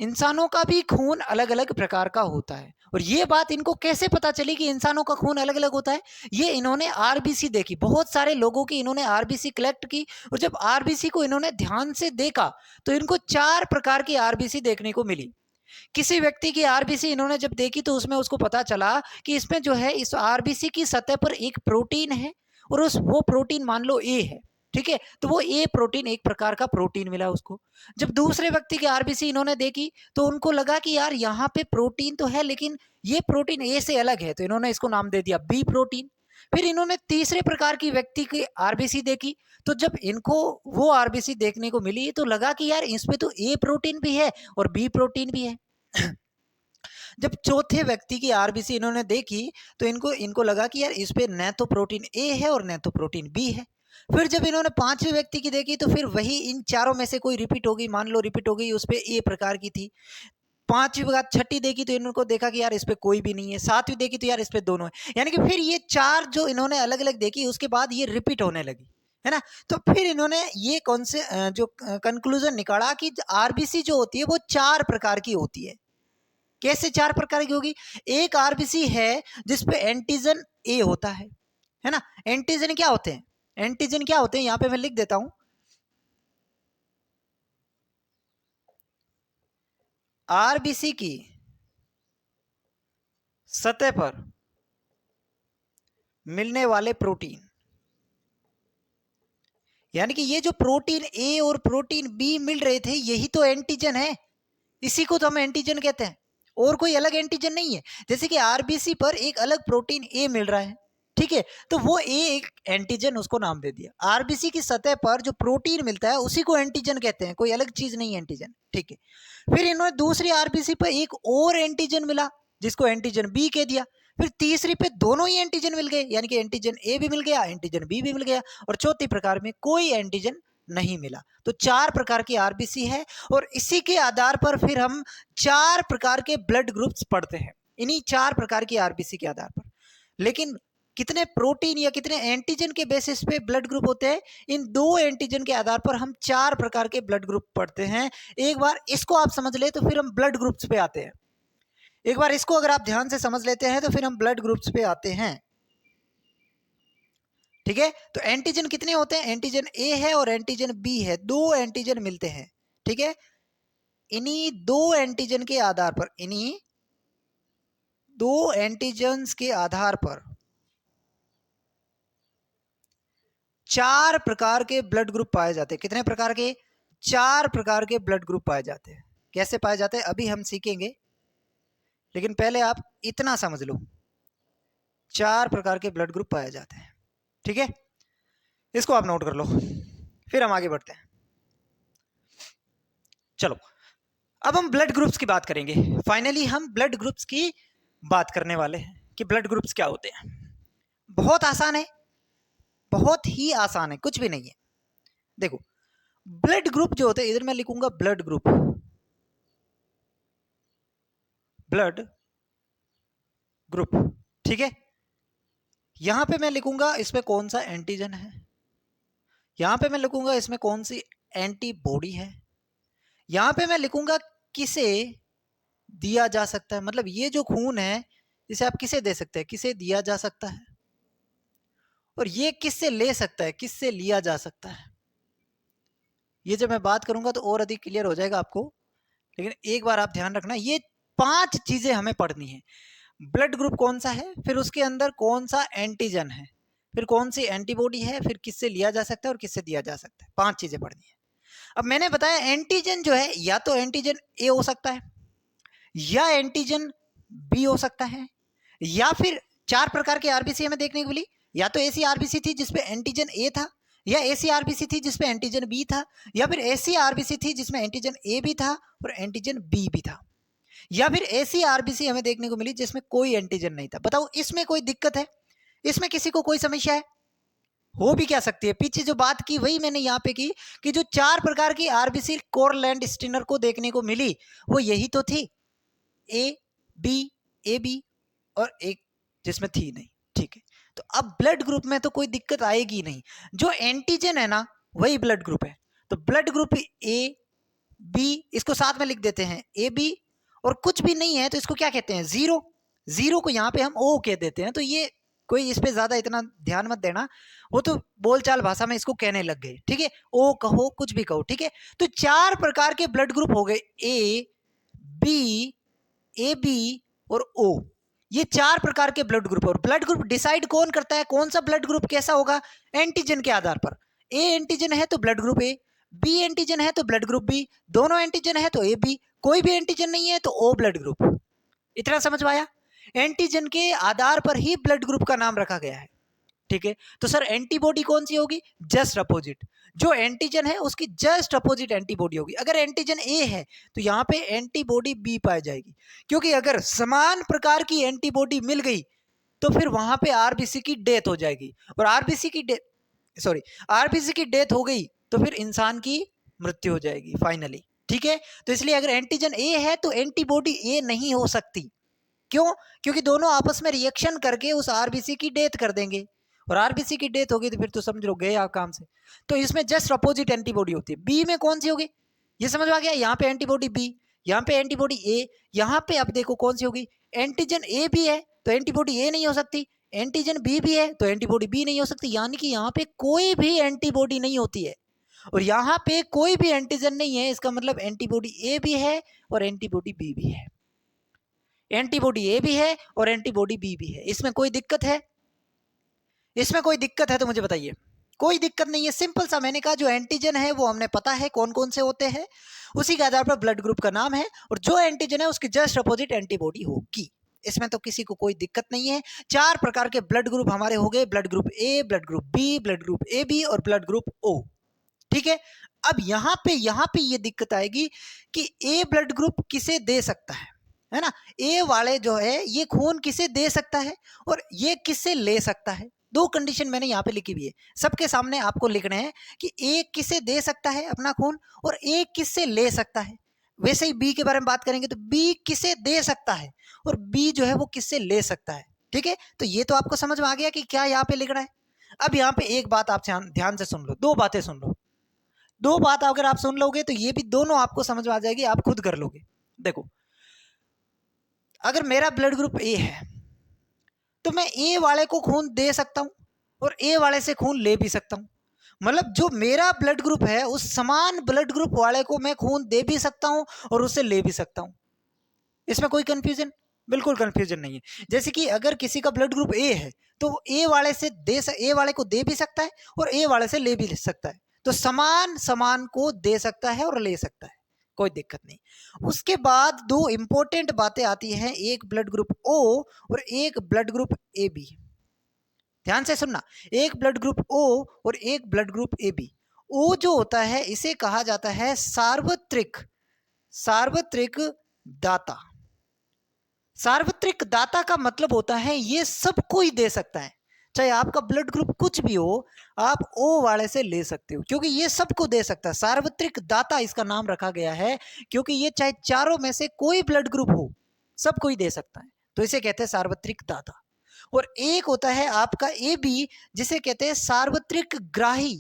Speaker 1: इंसानों का भी खून अलग अलग प्रकार का होता है। और ये बात इनको कैसे पता चली कि इंसानों का खून अलग अलग होता है? ये इन्होंने आरबीसी देखी, बहुत सारे लोगों की इन्होंने आरबीसी कलेक्ट की, और जब आरबीसी को इन्होंने ध्यान से देखा तो इनको 4 प्रकार की आरबीसी देखने को मिली। किसी व्यक्ति की आरबीसी इन्होंने जब देखी तो उसमें उसको पता चला कि इसमें जो है, इस आरबीसी की सतह पर एक प्रोटीन है, और उस वो प्रोटीन मान लो ए है, ठीक है, तो वो ए प्रोटीन, एक प्रकार का प्रोटीन मिला उसको। जब दूसरे व्यक्ति की आरबीसी इन्होंने देखी तो उनको लगा कि यार यहाँ पे प्रोटीन तो है, लेकिन ये प्रोटीन ए से अलग है, तो इन्होंने इसको नाम दे दिया बी प्रोटीन। फिर इन्होंने तीसरे प्रकार की व्यक्ति की आरबीसी देखी, तो जब इनको वो आरबीसी देखने को मिली तो लगा कि यार इसमें तो ए प्रोटीन भी है और बी प्रोटीन भी है। जब चौथे व्यक्ति की आरबीसी इन्होंने देखी तो इनको इनको लगा कि यार इस पे न तो प्रोटीन ए है और न तो प्रोटीन बी है। फिर जब इन्होंने पांचवें व्यक्ति की देखी तो फिर वही इन चारों में से कोई रिपीट हो गई, मान लो रिपीट हो गई, उस पे ए प्रकार की थी। पांचवी बात छठी देखी तो इनको देखा कि यार इस पे कोई भी नहीं है। सातवीं देखी तो यार इस पे दोनों है, यानी कि फिर ये चार जो इन्होंने अलग अलग देखी उसके बाद ये रिपीट होने लगी, है ना। तो फिर इन्होंने ये कौन से जो कंक्लूजन निकाला कि आरबीसी जो होती है वो 4 प्रकार की होती है। कैसे 4 प्रकार की होगी? एक आरबीसी है जिसपे एंटीजन ए होता है ना। एंटीजन क्या होते हैं? एंटीजन क्या होते हैं यहां पे मैं लिख देता हूं। आरबीसी की सतह पर मिलने वाले प्रोटीन, यानी कि ये जो प्रोटीन ए और प्रोटीन बी मिल रहे थे यही तो एंटीजन है, इसी को तो हम एंटीजन कहते हैं, और कोई अलग एंटीजन नहीं है। जैसे कि आरबीसी पर एक अलग प्रोटीन ए मिल रहा है, ठीक है, तो वो ए एक एंटीजन, उसको नाम दे दिया। आरबीसी की सतह पर जो प्रोटीन मिलता है उसी को एंटीजन कहते हैं, कोई अलग चीज नहीं है एंटीजन, ठीक है। फिर इन्होंने दूसरी आरबीसी पर एक और एंटीजन मिला जिसको एंटीजन बी कह दिया। फिर तीसरी पे दोनों ही एंटीजन मिल गए, यानी कि एंटीजन ए भी मिल गया, एंटीजन बी भी मिल गया, और चौथी प्रकार में कोई एंटीजन नहीं मिला। तो 4 प्रकार की आरबीसी है, और इसी के आधार पर फिर हम 4 प्रकार के ब्लड ग्रुप्स पढ़ते हैं, इन्हीं 4 प्रकार की आरबीसी के आधार पर। लेकिन कितने प्रोटीन या कितने एंटीजन के बेसिस पे ब्लड ग्रुप होते हैं, इन 2 एंटीजन के आधार पर हम 4 प्रकार के ब्लड ग्रुप पढ़ते हैं। एक बार इसको आप समझ ले तो फिर हम ब्लड ग्रुप्स पे आते हैं। एक बार इसको अगर आप ध्यान से समझ लेते हैं तो फिर हम ब्लड ग्रुप्स पे आते हैं, ठीक है। तो एंटीजन कितने होते हैं? एंटीजन ए है और एंटीजन बी है, 2 एंटीजन मिलते हैं, ठीक है। इन्हीं 2 एंटीजन के आधार पर, इन्हीं 2 एंटीजन्स के आधार पर 4 प्रकार के ब्लड ग्रुप पाए जाते हैं। कितने प्रकार के? 4 प्रकार के ब्लड ग्रुप पाए जाते हैं। कैसे पाए जाते हैं अभी हम सीखेंगे, लेकिन पहले आप इतना समझ लो, 4 प्रकार के ब्लड ग्रुप पाए जाते हैं, ठीक है। इसको आप नोट कर लो, फिर हम आगे बढ़ते हैं। चलो अब हम ब्लड ग्रुप्स की बात करेंगे। फाइनली हम ब्लड ग्रुप्स की बात करने वाले हैं कि ब्लड ग्रुप्स क्या होते हैं। बहुत आसान है, बहुत ही आसान है, कुछ भी नहीं है। देखो ब्लड ग्रुप जो होते हैं, इधर मैं लिखूंगा ब्लड ग्रुप, ब्लड ग्रुप, ठीक है। यहां पे मैं लिखूंगा इसमें कौन सा एंटीजन है, यहां पे मैं लिखूंगा इसमें कौन सी एंटीबॉडी है, यहां पे मैं लिखूंगा किसे दिया जा सकता है, मतलब ये जो खून है इसे आप किसे दे सकते हैं, किसे दिया जा सकता है, और ये किससे ले सकता है, किससे लिया जा सकता है। ये जब मैं बात करूंगा तो और अधिक क्लियर हो जाएगा आपको, लेकिन एक बार आप ध्यान रखना, ये 5 चीजें हमें पढ़नी है। ब्लड ग्रुप कौन सा है, फिर उसके अंदर कौन सा एंटीजन है, फिर कौन सी एंटीबॉडी है, फिर किससे लिया जा सकता है और किससे दिया जा सकता है, 5 चीजें पढ़नी है।
Speaker 2: अब मैंने बताया एंटीजन जो है या तो एंटीजन ए हो सकता है, या एंटीजन बी हो सकता है, या फिर 4 प्रकार के आरबीसी हमें देखने को मिली। या तो ऐसी आरबीसी थी जिसपे एंटीजन ए था, या ऐसी आरबीसी थी जिसपे एंटीजन बी था, या फिर ऐसी आरबीसी थी जिसमें एंटीजन ए भी था और एंटीजन बी भी था, या फिर ऐसी आरबीसी हमें देखने को मिली जिसमें कोई एंटीजन नहीं था। बताओ इसमें कोई दिक्कत है? इसमें किसी को कोई समस्या है? हो भी क्या सकती है? पीछे जो बात की वही मैंने यहाँ पे की कि जो 4 प्रकार की आरबीसी कोरलैंड स्टीनर को देखने को मिली वो यही तो थी, ए बी और एक जिसमें थी नहीं। ठीक है, तो अब ब्लड ग्रुप में तो कोई दिक्कत आएगी नहीं, जो एंटीजन है ना वही ब्लड ग्रुप है। तो ब्लड ग्रुप ए बी, इसको साथ में लिख देते हैं ए बी, और कुछ भी नहीं है तो इसको क्या कहते हैं? जीरो। जीरो को यहाँ पे हम ओ कह देते हैं। तो ये कोई इस पे ज्यादा इतना ध्यान मत देना, वो तो बोलचाल भाषा में इसको कहने लग गए। ठीक है, ओ कहो कुछ भी कहो। ठीक है, तो 4 प्रकार के ब्लड ग्रुप हो गए, ए बी, ए बी और ओ। ये 4 प्रकार के ब्लड ग्रुप। और ब्लड ग्रुप डिसाइड कौन करता है कौन सा ब्लड ग्रुप कैसा होगा? एंटीजन के आधार पर। ए एंटीजन है तो blood group A, B antigen है तो ब्लड ग्रुप बी, दोनों एंटीजन है तो ए बी, कोई भी एंटीजन नहीं है तो ओ ब्लड ग्रुप। इतना समझ में आया? एंटीजन के आधार पर ही ब्लड ग्रुप का नाम रखा गया है। ठीक है, तो सर एंटीबॉडी कौन सी होगी? Just opposite. जो एंटीजन है उसकी जस्ट अपोजिट एंटीबॉडी होगी। अगर एंटीजन ए है तो यहाँ पे एंटीबॉडी बी पाई जाएगी, क्योंकि अगर समान प्रकार की एंटीबॉडी मिल गई तो फिर वहां पे आरबीसी की डेथ हो जाएगी, और आरबीसी की डेथ हो गई तो फिर इंसान की मृत्यु हो जाएगी फाइनली। ठीक है, तो इसलिए अगर एंटीजन ए है तो एंटीबॉडी ए नहीं हो सकती। क्यों? क्योंकि दोनों आपस में रिएक्शन करके उस आरबीसी की डेथ कर देंगे, और आरबीसी की डेथ होगी तो फिर तो समझ लो गए आप काम से। तो इसमें जस्ट अपोजिट एंटीबॉडी होती है। बी में कौन सी होगी? ये समझ में आ गया? यहाँ पे एंटीबॉडी बी, यहाँ पे एंटीबॉडी ए, यहाँ पे अब देखो कौन सी होगी? एंटीजन ए भी है तो एंटीबॉडी ए नहीं हो सकती, एंटीजन बी भी है तो एंटीबॉडी बी नहीं हो सकती, यानी कि यहाँ पे कोई भी एंटीबॉडी नहीं होती है। और यहाँ पे कोई भी एंटीजन नहीं है, इसका मतलब एंटीबॉडी ए भी है और एंटीबॉडी बी भी है। एंटीबॉडी ए भी है और एंटीबॉडी बी भी है। इसमें कोई दिक्कत है? इसमें कोई दिक्कत है तो मुझे बताइए। कोई दिक्कत नहीं है, सिंपल सा। मैंने कहा जो एंटीजन है वो हमने पता है कौन कौन से होते हैं, उसी के आधार पर ब्लड ग्रुप का नाम है, और जो एंटीजन है उसकी जस्ट अपोजिट एंटीबॉडी होगी। इसमें तो किसी को कोई दिक्कत नहीं है। 4 प्रकार के ब्लड ग्रुप हमारे हो गए, blood group A, blood group B, blood group A B और ब्लड ग्रुप ओ। ठीक है, अब यहाँ पे ये दिक्कत आएगी कि ए ब्लड ग्रुप किसे दे सकता है ना? ए वाले जो है ये खून किसे दे सकता है और ये किससे ले सकता है? 2 कंडीशन मैंने यहाँ पे लिखी हुई है, सबके सामने आपको लिखने हैं कि ए किसे दे सकता है अपना खून और ए किससे ले सकता है। वैसे ही बी के बारे में बात करेंगे तो बी किसे दे सकता है और बी जो है वो किससे ले सकता है। ठीक है, तो ये तो आपको समझ में आ गया कि क्या यहाँ पे लिखना है। अब यहाँ पे एक बात आप ध्यान से सुन लो, 2 बातें सुन लो। 2 बात अगर आप सुन लोगे तो ये भी दोनों आपको समझ में आ जाएगी, आप खुद कर लोगे। देखो, अगर मेरा ब्लड ग्रुप ए है तो मैं ए वाले को खून दे सकता हूं और ए वाले से खून ले भी सकता हूं। मतलब जो मेरा ब्लड ग्रुप है उस समान ब्लड ग्रुप वाले को मैं खून दे भी सकता हूं और उससे ले भी सकता हूं। इसमें कोई कंफ्यूजन? बिल्कुल कंफ्यूजन नहीं है। जैसे कि अगर किसी का ब्लड ग्रुप ए है तो ए वाले से ए वाले को दे भी सकता है और ए वाले से ले भी सकता है। तो समान को दे सकता है और ले सकता है, कोई दिक्कत नहीं। उसके बाद 2 इंपॉर्टेंट बातें आती हैं, एक ब्लड ग्रुप ओ और एक ब्लड ग्रुप ए बी। ध्यान से सुनना, एक ब्लड ग्रुप ओ और एक ब्लड ग्रुप ए बी। ओ जो होता है इसे कहा जाता है सार्वत्रिक दाता। सार्वत्रिक दाता का मतलब होता है ये सबको ही दे सकता है, चाहे आपका ब्लड ग्रुप कुछ भी हो, आप ओ वाले से ले सकते हो, क्योंकि ये सबको दे सकता है। सार्वत्रिक दाता इसका नाम रखा गया है क्योंकि ये चाहे चारों में से कोई ब्लड ग्रुप हो सबको ही दे सकता है, तो इसे कहते हैं सार्वत्रिक दाता। और एक होता है आपका ए बी, जिसे कहते हैं सार्वत्रिक ग्राही।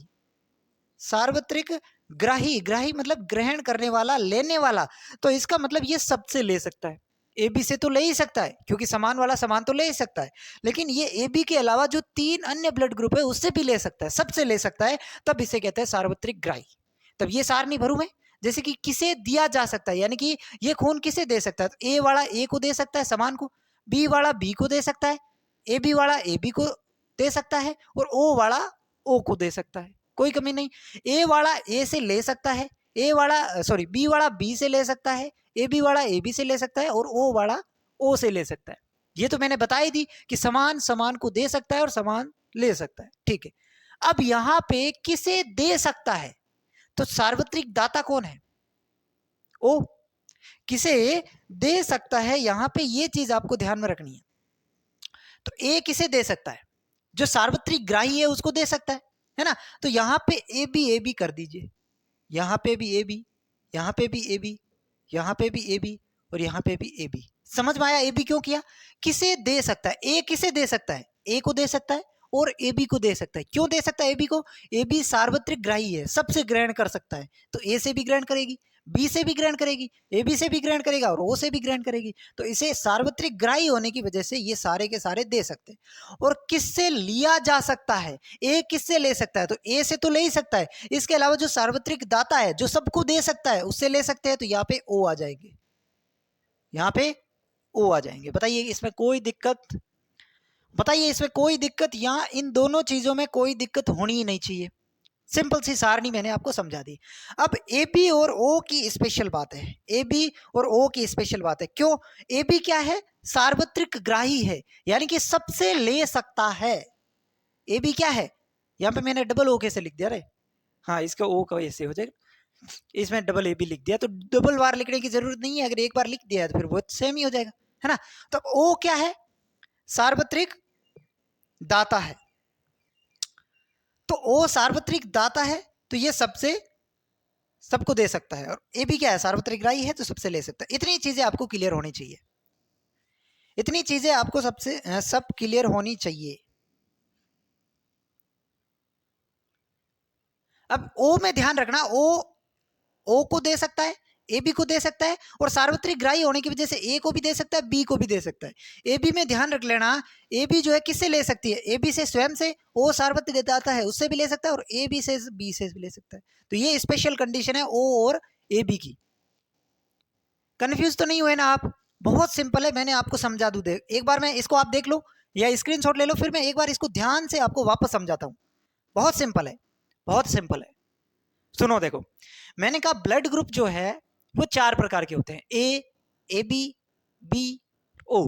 Speaker 2: सार्वत्रिक ग्राही मतलब ग्रहण करने वाला, लेने वाला। तो इसका मतलब ये सबसे ले सकता है। ए बी से तो ले ही सकता है क्योंकि समान वाला समान तो ले ही सकता है, लेकिन ये ए बी के अलावा जो 3 अन्य ब्लड ग्रुप है उससे भी ले सकता है, सबसे ले सकता है, तब इसे कहते हैं सार्वत्रिक ग्राही। तब ये सारणी भरूं मैं, जैसे कि किसे दिया जा सकता है, यानी कि ये खून किसे दे सकता है। ए वाला ए को दे सकता है समान को, बी वाला बी को दे सकता है, ए बी वाला ए बी को दे सकता है और ओ वाला ओ को दे सकता है। कोई कमी नहीं। ए वाला ए से ले सकता है, ए वाला सॉरी बी वाला बी से ले सकता है, ए बी वाला ए बी से ले सकता है और ओ वाला ओ से ले सकता है। ये तो मैंने बताई दी कि समान समान को दे सकता है और समान ले सकता है, ठीक है। अब यहां पे किसे दे सकता है, तो सार्वत्रिक दाता कौन है, ओ। किसे दे सकता है, यहां पे ये चीज आपको ध्यान में रखनी है। तो ए किसे दे सकता है, जो सार्वत्रिक ग्राही है उसको दे सकता है ना। तो यहां पे ए बी कर दीजिए, यहां पे भी ए बी, यहां पे भी ए बी, यहां पे भी ए बी और यहां पे भी ए बी। समझ में आया ए बी क्यों किया? किसे दे सकता है, ए किसे दे सकता है, ए को दे सकता है और ए बी को दे सकता है। क्यों दे सकता है ए बी को? ए बी सार्वत्रिक ग्राही है, सबसे ग्रहण कर सकता है, तो ए से भी ग्रहण करेगी, बी से भी ग्रहण करेगी, ए बी से भी ग्रहण करेगा और ओ से भी ग्रहण करेगी। तो इसे सार्वत्रिक ग्राही होने की वजह से ये सारे के सारे दे सकते हैं। और किससे लिया जा सकता है, ए किससे ले सकता है, तो ए से तो ले ही सकता है, इसके अलावा जो सार्वत्रिक दाता है जो सबको दे सकता है उससे ले सकते हैं। तो यहाँ पे ओ आ जाएंगे, यहाँ पे ओ आ जाएंगे। बताइए इसमें कोई दिक्कत, बताइए इसमें कोई दिक्कत? यहाँ इन दोनों चीजों में कोई दिक्कत होनी ही नहीं चाहिए। सिंपल सी सारणी मैंने आपको समझा दी। अब ए बी और ओ की स्पेशल बात है, ए बी और ओ की स्पेशल बात है। क्यों? ए बी क्या है, सार्वत्रिक ग्राही है, यानी कि सबसे ले सकता है। ए बी क्या है, यहाँ पे मैंने डबल ओ कैसे लिख दिया रे, हाँ इसका ओ का ऐसे हो जाएगा, इसमें डबल ए बी लिख दिया, तो डबल बार लिखने की जरूरत नहीं है, अगर एक बार लिख दिया तो फिर वो सेम ही हो जाएगा, है ना। तो ओ क्या है, सार्वत्रिक दाता है। तो ओ सार्वत्रिक दाता है, तो ये सबसे सबको दे सकता है। और ए भी क्या है, सार्वत्रिक ग्राही है, तो सबसे ले सकता है। इतनी चीजें आपको क्लियर होनी चाहिए, इतनी चीजें आपको सबसे सब क्लियर होनी चाहिए। अब ओ में ध्यान रखना, ओ को दे सकता है, ए बी को दे सकता है, और सार्वत्रिक ग्राही होने की वजह से ए को भी दे सकता है, बी को भी दे सकता है। ए बी में ध्यान रख लेना, ए बी जो है किससे ले सकती है, ए बी से स्वयं से, ओ सार्वत्रिक दाता है उससे भी ले सकता है, और ए बी से बी से भी ले सकता है। तो ये स्पेशल कंडीशन है ओ और ए बी की। कंफ्यूज तो नहीं हुए ना आप? बहुत सिंपल है, मैंने आपको समझा दूं, एक बार मैं इसको आप देख लो या स्क्रीनशॉट ले लो, फिर मैं एक बार इसको ध्यान से आपको वापस समझाता हूं। बहुत सिंपल है, बहुत सिंपल है। सुनो देखो, मैंने कहा ब्लड ग्रुप जो है वो 4 प्रकार के होते हैं, ए बी, बी, ओ,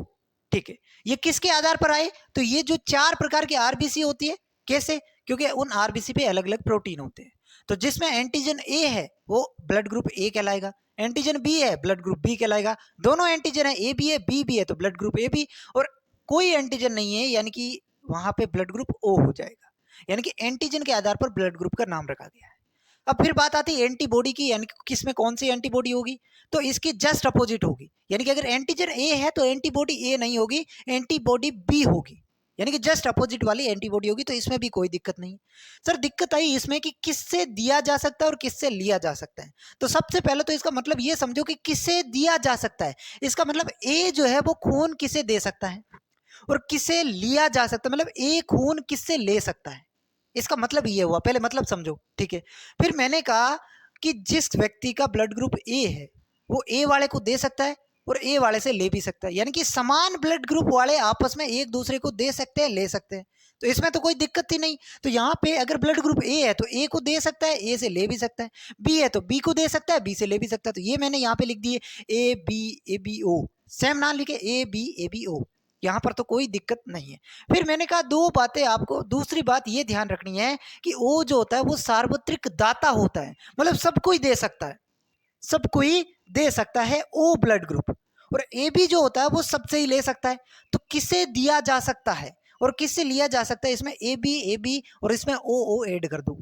Speaker 2: ठीक है। ये किसके आधार पर आए, तो ये जो 4 प्रकार की आरबीसी होती है, कैसे? क्योंकि उन आरबीसी पे अलग अलग प्रोटीन होते हैं। तो जिसमें एंटीजन ए है वो ब्लड ग्रुप ए कहलाएगा, एंटीजन बी है ब्लड ग्रुप बी कहलाएगा। दोनों एंटीजन है, ए बी है बी भी है, तो ब्लड ग्रुप ए बी। और कोई एंटीजन नहीं है, यानी कि वहां पे ब्लड ग्रुप ओ हो जाएगा। यानी कि एंटीजन के आधार पर ब्लड ग्रुप का नाम रखा गया है। अब फिर बात आती है एंटीबॉडी की, यानी कि किसमें कौन सी एंटीबॉडी होगी, तो इसकी जस्ट अपोजिट होगी। यानी कि अगर एंटीजन ए है तो एंटीबॉडी ए नहीं होगी, एंटीबॉडी बी होगी, यानी कि जस्ट अपोजिट वाली एंटीबॉडी होगी। तो इसमें भी कोई दिक्कत नहीं। सर दिक्कत आई इसमें कि किससे दिया जा सकता है और किससे लिया जा सकता है। तो सबसे पहले तो इसका मतलब ये समझो कि किससे दिया जा सकता है, इसका मतलब ए जो है वो खून किसे दे सकता है, और किसे लिया जा सकता है मतलब ए खून किससे ले सकता है, इसका मतलब ये हुआ। पहले मतलब समझो, ठीक है। फिर मैंने कहा कि जिस व्यक्ति का ब्लड ग्रुप ए है वो ए वाले को दे सकता है और ए वाले से ले भी सकता है, यानी कि समान ब्लड ग्रुप वाले आपस में एक दूसरे को दे सकते हैं, ले सकते हैं। तो इसमें तो कोई दिक्कत ही नहीं। तो यहाँ पे अगर ब्लड ग्रुप ए है तो ए को दे सकता है, ए से ले भी सकता है, बी है तो बी को दे सकता है, बी से ले भी सकता है। तो ये मैंने यहाँ पे लिख दिए ए बी ओ, सेम नाम लिखे ए बी ओ, यहाँ पर तो कोई दिक्कत नहीं है। फिर मैंने कहा 2 बातें आपको, दूसरी बात ये ध्यान रखनी है कि ओ जो होता है वो सार्वत्रिक दाता होता है, मतलब सबको ही दे सकता है, सबको ही दे सकता है ओ ब्लड ग्रुप। और ए बी जो होता है वो सबसे ही ले सकता है। तो किसे दिया जा सकता है और किससे लिया जा सकता है, इसमें ए बी और इसमें ओ ऐड कर दो।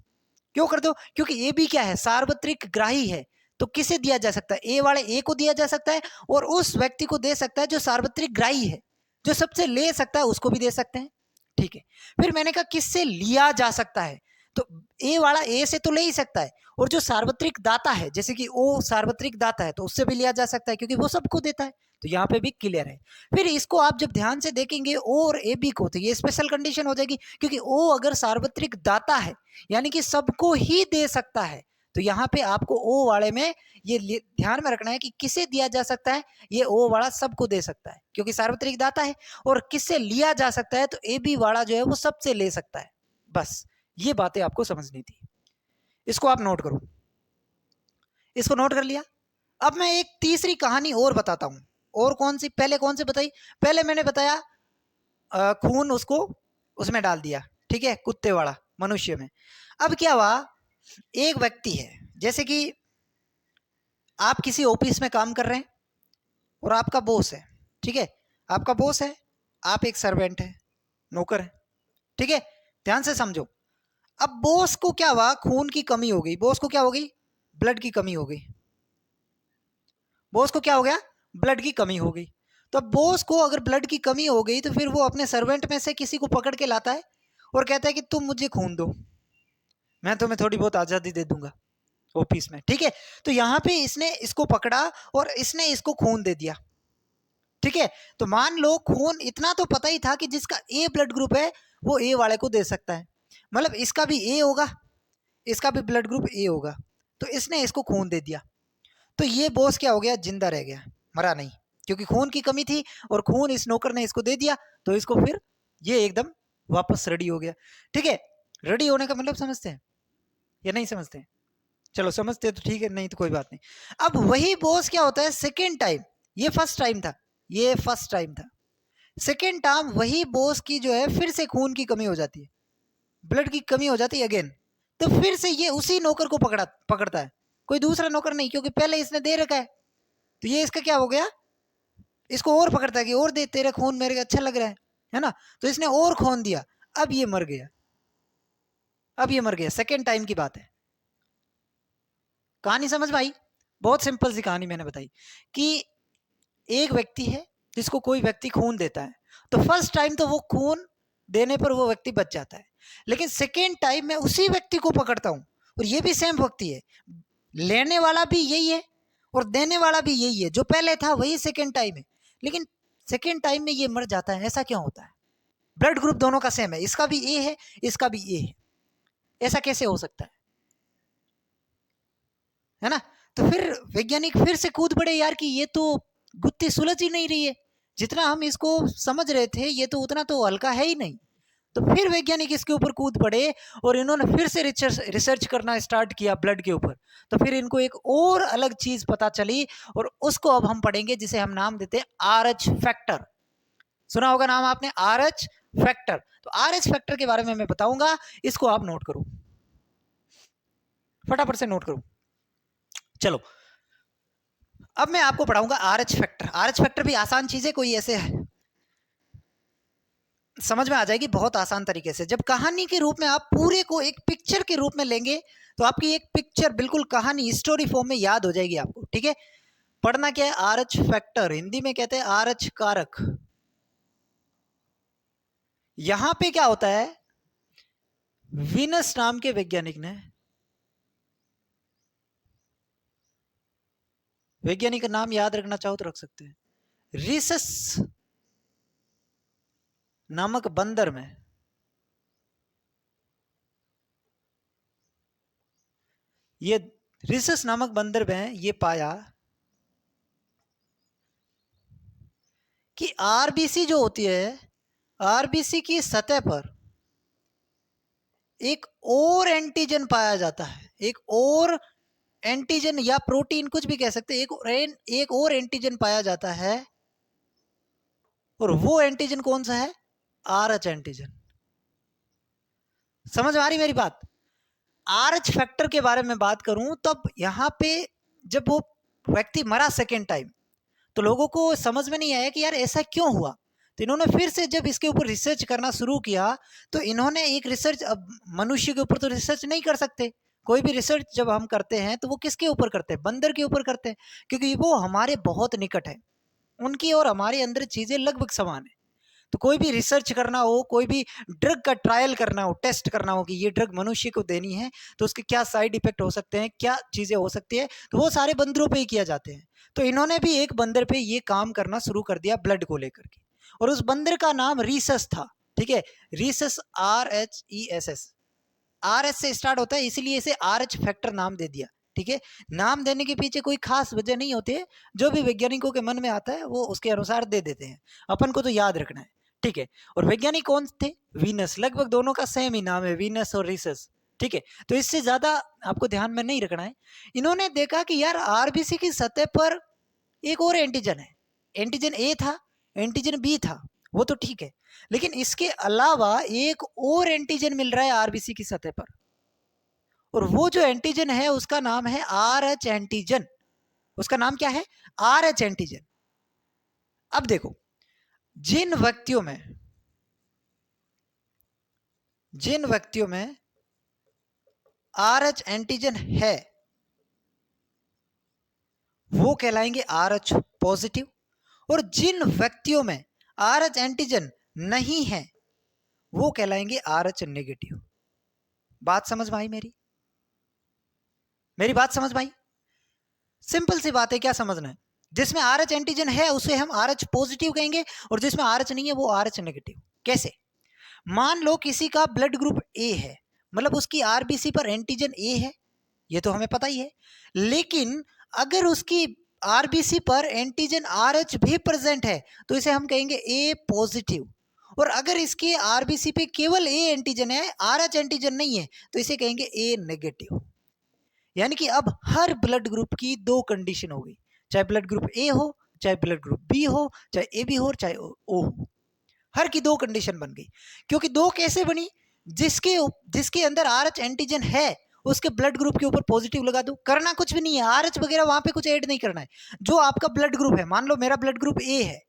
Speaker 2: क्यों कर दो? क्योंकि ए बी क्या है, सार्वत्रिक ग्राही है। तो किसे दिया जा सकता है, ए वाले ए को दिया जा सकता है, और उस व्यक्ति को दे सकता है जो सार्वत्रिक ग्राही है, जो सबसे ले सकता है उसको भी दे सकते हैं, ठीक है। फिर मैंने कहा किससे लिया जा सकता है, तो ए वाला ए से तो ले ही सकता है, और जो सार्वत्रिक दाता है जैसे कि ओ सार्वत्रिक दाता है तो उससे भी लिया जा सकता है क्योंकि वो सबको देता है। तो यहाँ पे भी क्लियर है। फिर इसको आप जब ध्यान से देखेंगे ओ और ए बी को, तो ये स्पेशल कंडीशन हो जाएगी, क्योंकि ओ अगर सार्वत्रिक दाता है यानी कि सबको ही दे सकता है, तो यहाँ पे आपको ओ वाले में ये ध्यान में रखना है कि किसे दिया जा सकता है, ये ओ वाला सबको दे सकता है क्योंकि सार्वत्रिक दाता है, और किससे लिया जा सकता है तो ए बी वाला जो है वो सबसे ले सकता है। बस ये बातें आपको समझनी थी। इसको आप नोट करो, इसको नोट कर लिया। अब मैं एक तीसरी कहानी और बताता हूं। और कौन सी? पहले कौन सी बताई? पहले मैंने बताया खून उसको उसमें डाल दिया, ठीक है, कुत्ते वाला मनुष्य में। अब क्या हुआ, एक व्यक्ति है, जैसे कि आप किसी ऑफिस में काम कर रहे हैं और आपका बॉस है, ठीक है, आपका बॉस है, आप एक सर्वेंट है, नौकर है, ठीक है, ध्यान से समझो। अब बॉस को क्या हुआ, खून की कमी हो गई, बॉस को क्या हो गई, ब्लड की कमी हो गई, बॉस को क्या हो गया, ब्लड की कमी हो गई। तो बॉस को अगर ब्लड की कमी हो गई तो फिर वो अपने सर्वेंट में से किसी को पकड़ के लाता है और कहता है कि तुम मुझे खून दो, मैं तुम्हें थोड़ी बहुत आजादी दे दूंगा ऑफिस में, ठीक है। तो यहाँ पे इसने इसको पकड़ा और इसने इसको खून दे दिया, ठीक है। तो मान लो खून इतना तो पता ही था कि जिसका ए ब्लड ग्रुप है वो ए वाले को दे सकता है, मतलब इसका भी ए होगा, इसका भी ब्लड ग्रुप ए होगा, तो इसने इसको खून दे दिया। तो ये बॉस क्या हो गया, जिंदा रह गया, मरा नहीं, क्योंकि खून की कमी थी और खून इस नौकर ने इसको दे दिया, तो इसको फिर ये एकदम वापस रेडी हो गया, ठीक है। रेडी होने का मतलब समझते हैं या नहीं समझते हैं? चलो समझते हैं तो ठीक है, नहीं तो कोई बात नहीं। अब वही बॉस क्या होता है सेकेंड टाइम, ये फर्स्ट टाइम था, ये फर्स्ट टाइम था, सेकेंड टाइम वही बॉस की जो है फिर से खून की कमी हो जाती है, ब्लड की कमी हो जाती है अगेन। तो फिर से ये उसी नौकर को पकड़ता है, कोई दूसरा नौकर नहीं, क्योंकि पहले इसने दे रखा है। तो ये इसका क्या हो गया, इसको और पकड़ता है कि और दे, तेरा खून मेरे को अच्छा लग रहा है ना। तो इसने और खून दिया, अब ये मर गया, अब ये मर गया, सेकेंड टाइम की बात है। कहानी समझ में आई? बहुत सिंपल सी कहानी मैंने बताई कि एक व्यक्ति है जिसको कोई व्यक्ति खून देता है, तो फर्स्ट टाइम तो वो खून देने पर वो व्यक्ति बच जाता है, लेकिन सेकेंड टाइम मैं उसी व्यक्ति को पकड़ता हूं और ये भी सेम व्यक्ति है, लेने वाला भी यही है और देने वाला भी यही है, जो पहले था वही सेकेंड टाइम है, लेकिन सेकेंड टाइम में ये मर जाता है। ऐसा क्यों होता है? ब्लड ग्रुप दोनों का सेम है, इसका भी ए है, इसका भी ए है, ऐसा कैसे हो सकता है ना। तो फिर वैज्ञानिक फिर से कूद पड़े यार कि ये तो गुत्थी सुलझ ही नहीं रही है, जितना हम इसको समझ रहे थे ये तो उतना तो हल्का है ही नहीं। तो फिर वैज्ञानिक इसके ऊपर कूद पड़े और इन्होंने फिर से रिसर्च करना स्टार्ट किया ब्लड के ऊपर। तो फिर इनको एक और अलग चीज पता चली और उसको अब हम पढ़ेंगे, जिसे हम नाम देते हैं आरएच फैक्टर। सुना होगा नाम आपने, आरएच फैक्टर। तो आरएच फैक्टर के बारे में मैं बताऊंगा, इसको आप नोट करो, फटाफट से नोट करो। चलो अब मैं आपको पढ़ाऊंगा आरएच फैक्टर। आरएच फैक्टर भी आसान चीज है, कोई ऐसे है समझ में आ जाएगी बहुत आसान तरीके से। जब कहानी के रूप में आप पूरे को एक पिक्चर के रूप में लेंगे तो आपकी एक पिक्चर बिल्कुल कहानी स्टोरी फॉर्म में याद हो जाएगी आपको, ठीक है। पढ़ना क्या है, आरएच फैक्टर, हिंदी में कहते हैं आरएच कारक। यहां पे क्या होता है, विनस नाम के वैज्ञानिक ने, वैज्ञानिक का नाम याद रखना चाहो तो रख सकते हैं, रिसस नामक बंदर में ये रिसस नामक बंदर में ये पाया कि आरबीसी जो होती है, आरबीसी की सतह पर एक और एंटीजन पाया जाता है, एक और एंटीजन या प्रोटीन कुछ भी कह सकते हैं, एक और एंटीजन पाया जाता है। और वो एंटीजन कौन सा है, आरएच एंटीजन। समझ में आ रही मेरी बात? आरएच फैक्टर के बारे में बात करूं तब यहां पे जब वो व्यक्ति मरा सेकेंड टाइम, तो लोगों को समझ में नहीं आया कि यार ऐसा क्यों हुआ। तो इन्होंने फिर से जब इसके ऊपर रिसर्च करना शुरू किया तो इन्होंने एक रिसर्च, अब मनुष्य के ऊपर तो रिसर्च नहीं कर सकते, कोई भी रिसर्च जब हम करते हैं तो वो किसके ऊपर करते हैं, बंदर के ऊपर करते हैं, क्योंकि वो हमारे बहुत निकट है, उनकी और हमारे अंदर चीजें लगभग समान है। तो कोई भी रिसर्च करना हो, कोई भी ड्रग का ट्रायल करना हो, टेस्ट करना हो कि ये ड्रग मनुष्य को देनी है तो उसके क्या साइड इफेक्ट हो सकते हैं, क्या चीजें हो सकती है, तो वो सारे बंदरों पे ही किया जाते हैं। तो इन्होंने भी एक बंदर पे ये काम करना शुरू कर दिया ब्लड को लेकर के, और उस बंदर का नाम रीसस था, ठीक है, रीसस, RHESS, RS से स्टार्ट होता है, इसीलिए इसे RH फैक्टर नाम दे दिया, ठीक है। नाम देने के पीछे कोई खास वजह नहीं होती है, जो भी वैज्ञानिकों के मन में आता है वो उसके अनुसार दे देते हैं, अपन को तो याद रखना है, ठीक है। और वैज्ञानिक कौन थे, वीनस, लगभग दोनों का सेम ही नाम है, वीनस और रीसस, ठीक है, तो इससे ज्यादा आपको ध्यान में नहीं रखना है। इन्होंने देखा कि यार आरबीसी की सतह पर एक और एंटीजन है, एंटीजन ए था, एंटीजन बी था, वो तो ठीक है, लेकिन इसके अलावा एक और एंटीजन मिल रहा है आरबीसी की सतह पर, और वो जो एंटीजन है उसका नाम है आर एच एंटीजन। उसका नाम क्या है? R H antigen. अब देखो, जिन व्यक्तियों में आर एच एंटीजन है वो कहलाएंगे आर एच पॉजिटिव, और जिन व्यक्तियों में आर एच एंटीजन नहीं है वो कहलाएंगे आर एच नेगेटिव। बात समझ में आई मेरी बात समझ में आई? सिंपल सी बात है, क्या समझना है? जिसमें आर एच एंटीजन है उसे हम आर एच पॉजिटिव कहेंगे, और जिसमें आर एच नहीं है वो आर एच नेगेटिव। कैसे? मान लो किसी का ब्लड ग्रुप ए है, मतलब उसकी आरबीसी पर एंटीजन ए है, ये तो हमें पता ही है, लेकिन अगर उसकी आरबीसी पर एंटीजन आर एच भी प्रेजेंट है तो इसे हम कहेंगे ए पॉजिटिव, और अगर इसके आरबीसी पे केवल ए एंटीजन है, आर एच एंटीजन नहीं है, तो इसे कहेंगे ए नेगेटिव। यानी कि अब हर ब्लड ग्रुप की दो कंडीशन हो गई, चाहे ब्लड ग्रुप ए हो, चाहे ब्लड ग्रुप बी हो, चाहे ए बी हो, चाहे ओ हो, हर की दो कंडीशन बन गई। क्योंकि दो कैसे बनी? जिसके अंदर आर एच एंटीजन है उसके ब्लड ग्रुप के ऊपर पॉजिटिव लगा दो, करना कुछ भी नहीं है, आर एच वगैरह वहां पे कुछ ऐड नहीं करना है। जो आपका ब्लड ग्रुप है, मान लो मेरा ब्लड ग्रुप ए है,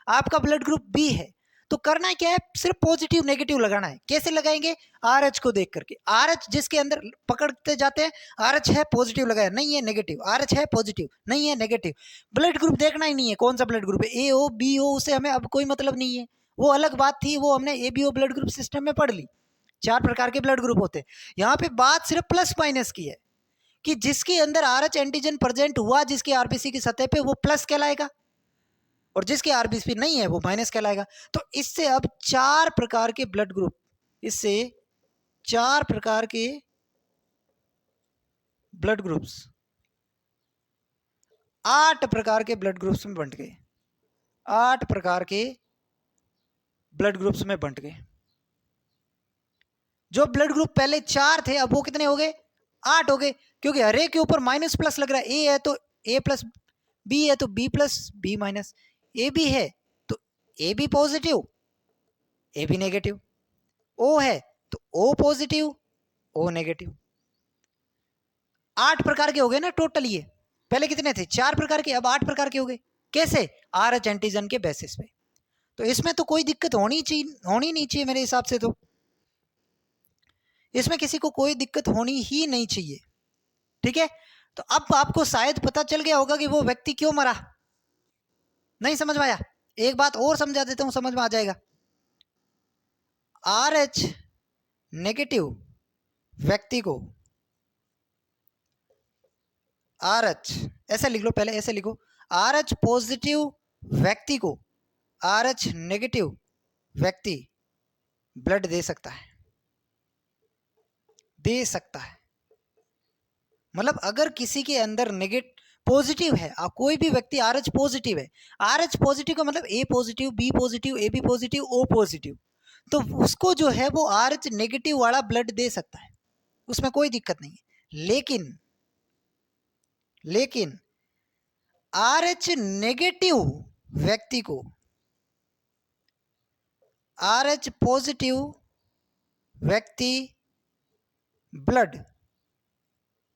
Speaker 2: आपका ब्लड ग्रुप बी है, तो करना है क्या है? सिर्फ पॉजिटिव नेगेटिव लगाना है। कैसे लगाएंगे? आर एच को देख करके, आर एच जिसके अंदर पकड़ते जाते हैं, आर एच है पॉजिटिव लगाया, नहीं है नेगेटिव, आर एच है पॉजिटिव, नहीं है नेगेटिव। ब्लड ग्रुप देखना ही नहीं है कौन सा ब्लड ग्रुप है, ए हो बी हो, उससे हमें अब कोई मतलब नहीं है, वो अलग बात थी, वो हमने एबीओ ब्लड ग्रुप सिस्टम में पढ़ ली। 4 प्रकार के ब्लड ग्रुप होते हैं। यहाँ पे बात सिर्फ प्लस माइनस की है कि जिसके अंदर आर एच एंटीजन प्रेजेंट हुआ जिसके आरबीसी की सतह पे, वो प्लस कहलाएगा, और जिसके आरबीसी नहीं है वो माइनस कहलाएगा। तो इससे अब 4 प्रकार के ब्लड ग्रुप, इससे 4 प्रकार के ब्लड ग्रुप्स 8 प्रकार के ब्लड ग्रुप्स में बंट गए, 8 प्रकार के ब्लड ग्रुप्स में बंट गए। जो ब्लड ग्रुप पहले 4 थे अब वो कितने हो गए? 8 हो गए, क्योंकि हर एक के ऊपर माइनस प्लस लग रहा है। ए है तो ए प्लस, बी है तो B plus B minus, A B है तो A B positive A B negative, O है तो ओ पॉजिटिव ओ नेगेटिव। 8 प्रकार के हो गए ना टोटल। ये पहले कितने थे? 4 प्रकार के, अब 8 प्रकार के हो गए। कैसे? आर एच एंटीजन के बेसिस पे। तो इसमें तो कोई दिक्कत होनी नहीं चाहिए मेरे हिसाब से, तो इसमें किसी को कोई दिक्कत होनी ही नहीं चाहिए। ठीक है, तो अब आपको शायद पता चल गया होगा कि वो व्यक्ति क्यों मरा। नहीं समझ में आया? एक बात और समझा देता हूं, समझ में आ जाएगा। आर एच नेगेटिव व्यक्ति को, आर एच ऐसे लिख लो, पहले ऐसे लिखो, आर एच पॉजिटिव व्यक्ति को आर एच नेगेटिव व्यक्ति ब्लड दे सकता है, दे सकता है। मतलब अगर किसी के अंदर नेगेटिव पॉजिटिव है, कोई भी व्यक्ति आर एच पॉजिटिव है, आर एच पॉजिटिव का मतलब A positive B positive A B positive O positive, तो उसको जो है वो आर एच नेगेटिव वाला ब्लड दे सकता है, उसमें कोई दिक्कत नहीं है। लेकिन आर एच नेगेटिव व्यक्ति को आर एच पॉजिटिव व्यक्ति ब्लड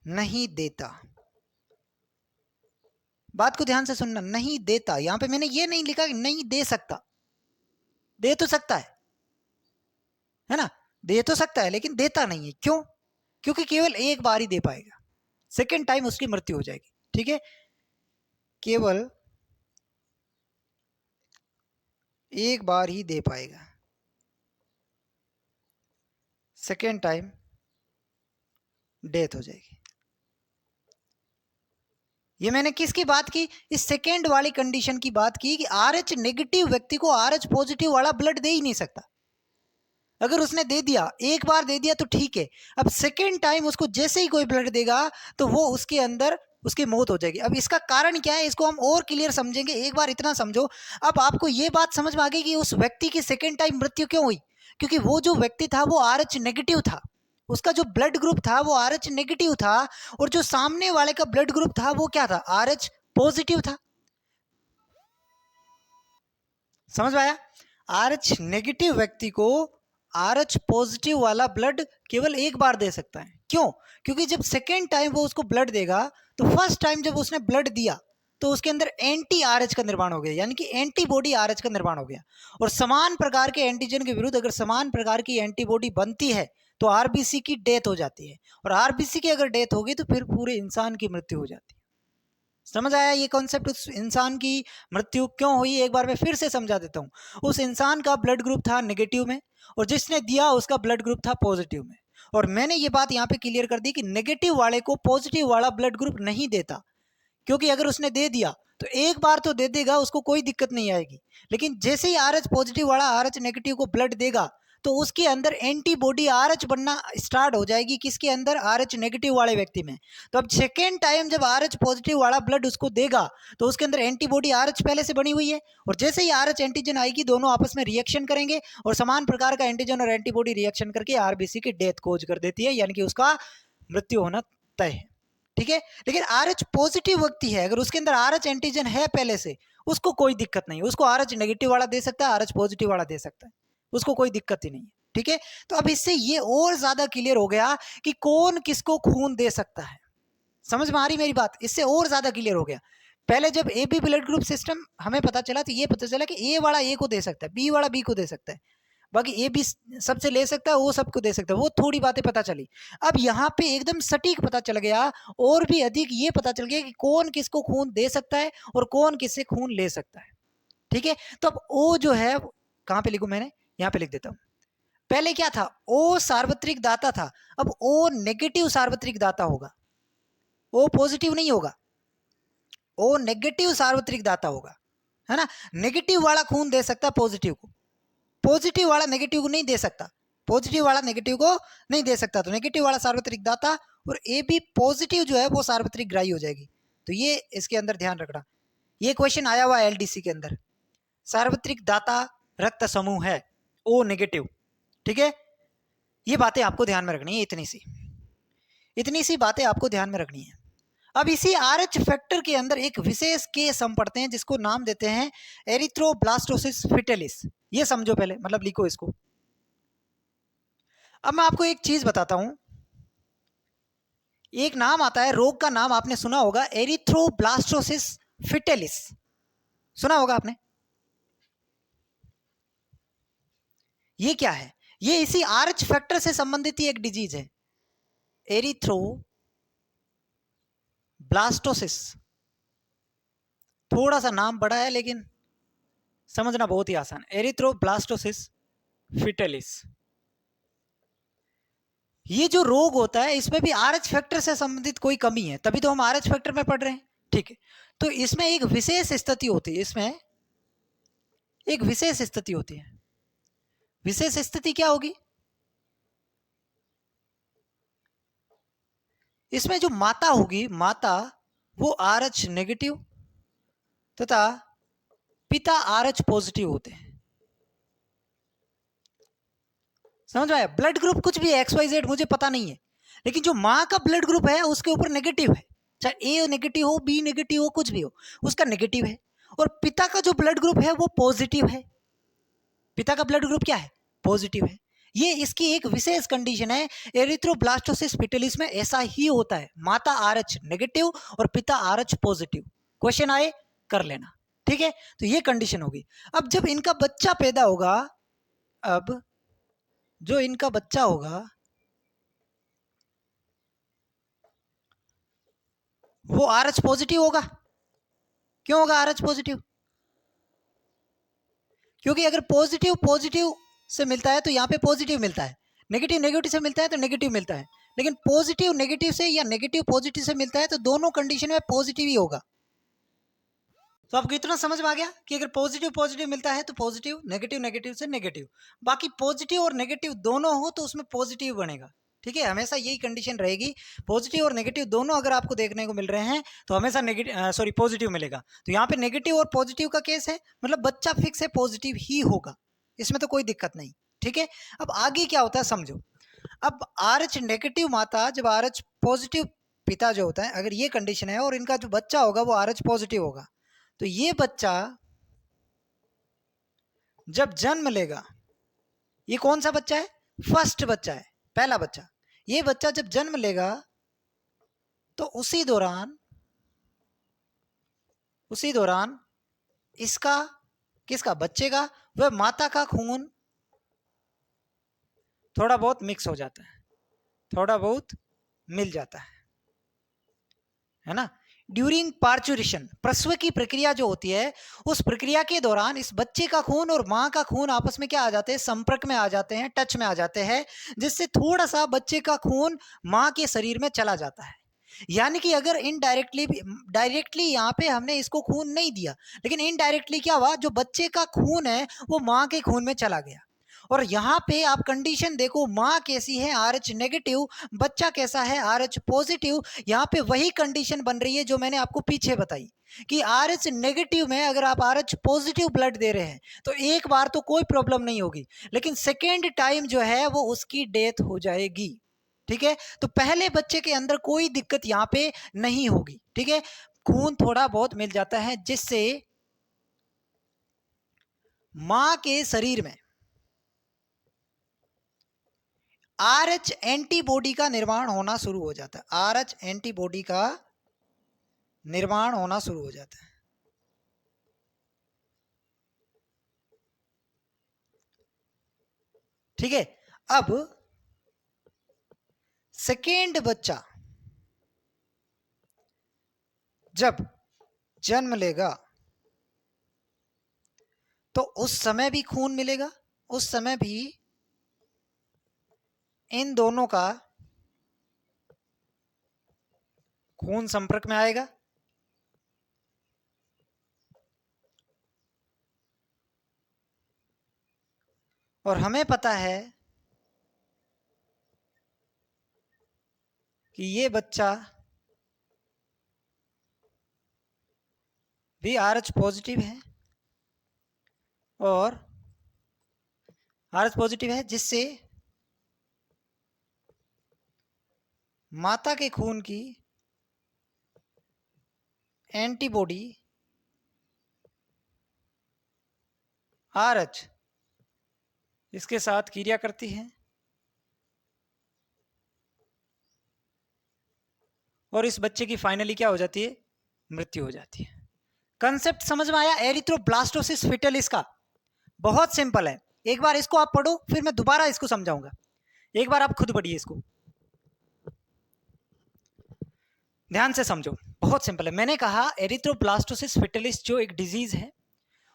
Speaker 2: नहीं देता। बात को ध्यान से सुनना, नहीं देता। यहां पे मैंने ये नहीं लिखा कि नहीं दे सकता, दे तो सकता है ना, दे तो सकता है, लेकिन देता नहीं है। क्यों? क्योंकि केवल एक बार ही दे पाएगा, सेकेंड टाइम उसकी मृत्यु हो जाएगी। ठीक है, केवल एक बार ही दे पाएगा, सेकेंड टाइम डेथ हो जाएगी। ये मैंने किसकी बात की? इस सेकेंड वाली कंडीशन की बात की कि आर एच नेगेटिव व्यक्ति को आर एच पॉजिटिव वाला ब्लड दे ही नहीं सकता। अगर उसने दे दिया, एक बार दे दिया तो ठीक है, अब सेकेंड टाइम उसको जैसे ही कोई ब्लड देगा तो वो उसके अंदर उसकी मौत हो जाएगी। अब इसका कारण क्या है, इसको हम और क्लियर समझेंगे। एक बार इतना समझो, अब आपको ये बात समझ में आ गई कि उस व्यक्ति की सेकेंड टाइम मृत्यु क्यों हुई। क्योंकि वो जो व्यक्ति था वो आर एच नेगेटिव था, उसका जो ब्लड ग्रुप था वो RH नेगेटिव था, और जो सामने वाले का ब्लड ग्रुप था वो क्या था, RH पॉजिटिव था। समझ में आया? RH नेगेटिव व्यक्ति को RH पॉजिटिव वाला ब्लड केवल एक बार दे सकता है। क्यों? क्योंकि जब सेकेंड टाइम वो उसको ब्लड देगा, तो फर्स्ट टाइम जब उसने ब्लड दिया तो उसके अंदर एंटी RH का निर्माण हो गया, यानी कि एंटीबॉडी RH का निर्माण हो गया। और समान प्रकार के एंटीजन के विरुद्ध अगर समान प्रकार की एंटीबॉडी बनती है तो आरबीसी की डेथ हो जाती है, और आरबीसी की अगर डेथ होगी तो फिर पूरे इंसान की मृत्यु हो जाती है। समझ आया ये कॉन्सेप्ट? उस इंसान की मृत्यु क्यों हुई, एक बार मैं फिर से समझा देता हूँ। उस इंसान का ब्लड ग्रुप था नेगेटिव में, और जिसने दिया उसका ब्लड ग्रुप था पॉजिटिव में। और मैंने ये बात यहाँ पे क्लियर कर दी कि नेगेटिव वाले को पॉजिटिव वाला ब्लड ग्रुप नहीं देता, क्योंकि अगर उसने दे दिया तो एक बार तो दे देगा, उसको कोई दिक्कत नहीं आएगी। लेकिन जैसे ही RH पॉजिटिव वाला RH नेगेटिव को ब्लड देगा तो उसके अंदर एंटीबॉडी RH बनना स्टार्ट हो जाएगी। किसके अंदर? RH नेगेटिव वाले व्यक्ति में। तो अब सेकेंड टाइम जब RH पॉजिटिव वाला ब्लड उसको देगा तो उसके अंदर एंटीबॉडी RH पहले से बनी हुई है, और जैसे ही RH एंटीजन आएगी दोनों आपस में रिएक्शन करेंगे, और समान प्रकार का एंटीजन और एंटीबॉडी रिएक्शन करके आरबीसी की डेथ कोज कर देती है, यानी कि उसका मृत्यु होना तय है। ठीक है? लेकिन RH पॉजिटिव व्यक्ति है, अगर उसके अंदर RH एंटीजन है पहले से, उसको कोई दिक्कत नहीं, उसको RH नेगेटिव वाला दे सकता है, RH पॉजिटिव वाला दे सकता है, उसको कोई दिक्कत ही नहीं है। ठीक है? तो अब इससे ये और ज्यादा क्लियर हो गया कि कौन किसको खून दे सकता है। समझ में आ रही मेरी बात? इससे और ज्यादा क्लियर हो गया। पहले जब A B blood group system हमें पता चला तो ये पता चला कि ए वाला ए को दे सकता है, बी वाला बी को दे सकता है, बाकी ए बी सबसे ले सकता है, वो सबको दे सकता है। वो थोड़ी बातें पता चली। अब यहाँ पे एकदम सटीक पता चल गया, और भी अधिक ये पता चल गया कि कौन किसको खून दे सकता है और कौन किससे खून ले सकता है। ठीक है? तो अब ओ जो है कहाँ पे लिखूं मैंने? यहाँ पे लिख देता हूँ। पहले क्या था? ओ सार्वत्रिक दाता था, अब ओ नेगेटिव सार्वत्रिक दाता होगा, ओ पॉजिटिव नहीं होगा, ओ नेगेटिव सार्वत्रिक दाता होगा, है ना? नेगेटिव वाला खून दे सकता है पॉजिटिव को, पॉजिटिव वाला नेगेटिव को नहीं दे सकता, पॉजिटिव वाला नेगेटिव को नहीं दे सकता, तो नेगेटिव वाला सार्वत्रिक दाता, और ए बी पॉजिटिव जो है वो सार्वत्रिक ग्राही हो जाएगी। तो ये इसके अंदर ध्यान रखना, ये क्वेश्चन आया हुआ एलडीसी के अंदर। सार्वत्रिक दाता रक्त समूह है ओ नेगेटिव। ठीक है? ये बातें आपको ध्यान में रखनी है, इतनी सी बातें आपको ध्यान में रखनी है। अब इसी RH फैक्टर के अंदर एक विशेष केस हम पढ़ते हैं जिसको नाम देते हैं एरिथ्रोब्लास्टोसिस फिटेलिस। ये समझो पहले, मतलब लिखो इसको। अब मैं आपको एक चीज बताता हूं, एक नाम आता है, रोग का नाम आपने सुना होगा, एरिथ्रोब्लास्टोसिस फिटेलिस, सुना होगा आपने। ये क्या है? ये इसी RH फैक्टर से संबंधित ही एक डिजीज है, एरिथ्रोब्लास्टोसिस। थोड़ा सा नाम बड़ा है लेकिन समझना बहुत ही आसान है, एरिथ्रोब्लास्टोसिस फिटेलिस। ये जो रोग होता है इसमें भी RH फैक्टर से संबंधित कोई कमी है, तभी तो हम RH फैक्टर में पढ़ रहे हैं। ठीक है? तो इसमें एक विशेष स्थिति होती है, इसमें एक विशेष स्थिति होती है। विशेष स्थिति क्या होगी? इसमें जो माता होगी, माता वो RH नेगेटिव तथा पिता RH पॉजिटिव होते हैं। समझ आया? ब्लड ग्रुप कुछ भी XYZ मुझे पता नहीं है, लेकिन जो माँ का ब्लड ग्रुप है उसके ऊपर नेगेटिव है, चाहे ए नेगेटिव हो, बी नेगेटिव हो, कुछ भी हो, उसका नेगेटिव है। और पिता का जो ब्लड ग्रुप है वो पॉजिटिव है। पिता का ब्लड ग्रुप क्या है? पॉजिटिव है। ये इसकी एक विशेष कंडीशन है। एरिथ्रोब्लास्टोसिस फिटेलिस में ऐसा ही होता है, माता RH नेगेटिव और पिता RH पॉजिटिव। क्वेश्चन आए कर लेना। ठीक है? तो ये कंडीशन होगी। अब जब इनका बच्चा पैदा होगा, अब जो इनका बच्चा होगा वो RH पॉजिटिव होगा। क्यों होगा RH पॉजिटिव? क्योंकि अगर पॉजिटिव पॉजिटिव से मिलता है तो यहाँ पे पॉजिटिव मिलता है, नेगेटिव नेगेटिव से मिलता है तो नेगेटिव मिलता है, लेकिन पॉजिटिव नेगेटिव से या नेगेटिव पॉजिटिव से मिलता है तो दोनों कंडीशन में पॉजिटिव ही होगा। तो आपको इतना समझ में आ गया कि अगर पॉजिटिव पॉजिटिव मिलता है तो पॉजिटिव, नेगेटिव नेगेटिव से नेगेटिव, बाकी पॉजिटिव और नेगेटिव दोनों हो तो उसमें पॉजिटिव बनेगा। ठीक है? हमेशा यही कंडीशन रहेगी, पॉजिटिव और नेगेटिव दोनों अगर आपको देखने को मिल रहे हैं तो हमेशा नेगेटिव पॉजिटिव मिलेगा। तो यहाँ पे नेगेटिव और पॉजिटिव का केस है, मतलब बच्चा फिक्स है, पॉजिटिव ही होगा, इसमें तो कोई दिक्कत नहीं। ठीक है? अब आगे क्या होता है समझो। अब RH नेगेटिव माता, जब RH पॉजिटिव पिता जो होता है, अगर ये कंडीशन है और इनका जो बच्चा होगा वो RH पॉजिटिव होगा, तो ये बच्चा जब जन्म लेगा, ये कौन सा बच्चा है? फर्स्ट बच्चा है, पहला बच्चा। ये बच्चा जब जन्म लेगा तो उसी दौरान इसका, किसका? बच्चे का, वह माता का खून थोड़ा बहुत मिक्स हो जाता है, थोड़ा बहुत मिल जाता है ना। ड्यूरिंग पार्चुरेशन, प्रसव की प्रक्रिया जो होती है, उस प्रक्रिया के दौरान इस बच्चे का खून और मां का खून आपस में क्या आ जाते हैं? संपर्क में आ जाते हैं, टच में आ जाते हैं, जिससे थोड़ा सा बच्चे का खून मां के शरीर में चला जाता है। यानी कि अगर इनडायरेक्टली, डायरेक्टली यहाँ पे हमने इसको खून नहीं दिया, लेकिन इनडायरेक्टली क्या हुआ? जो बच्चे का खून है वो मां के खून में चला गया। और यहाँ पे आप कंडीशन देखो, माँ कैसी है? RH नेगेटिव, बच्चा कैसा है? RH positive. यहाँ पे वही कंडीशन बन रही है जो मैंने आपको पीछे बताई कि RH नेगेटिव में अगर आप RH पॉजिटिव ब्लड दे रहे हैं तो एक बार तो कोई प्रॉब्लम नहीं होगी, लेकिन सेकेंड टाइम जो है वो उसकी डेथ हो जाएगी। ठीक है, तो पहले बच्चे के अंदर कोई दिक्कत यहाँ पे नहीं होगी। ठीक है, खून थोड़ा बहुत मिल जाता है, जिससे मां के शरीर में RH एंटीबॉडी का निर्माण होना शुरू हो जाता है। RH एंटीबॉडी का निर्माण होना शुरू हो जाता है। ठीक है, अब सेकेंड बच्चा जब जन्म लेगा तो उस समय भी खून मिलेगा, उस समय भी इन दोनों का खून संपर्क में आएगा। और हमें पता है कि ये बच्चा भी RH पॉजिटिव है, और RH पॉजिटिव है, जिससे माता के खून की एंटीबॉडी RH इसके साथ क्रिया करती है और इस बच्चे की फाइनली क्या हो जाती है? मृत्यु हो जाती है। कंसेप्ट समझ में आया? एरिथ्रोब्लास्टोसिस फिटलिस का बहुत सिंपल है। एक बार इसको आप पढ़ो, फिर मैं दोबारा इसको समझाऊंगा। एक बार आप खुद पढ़िए, इसको ध्यान से समझो, बहुत सिंपल है। मैंने कहा एरिथ्रोब्लास्टोसिस फिटलिस जो एक डिजीज है,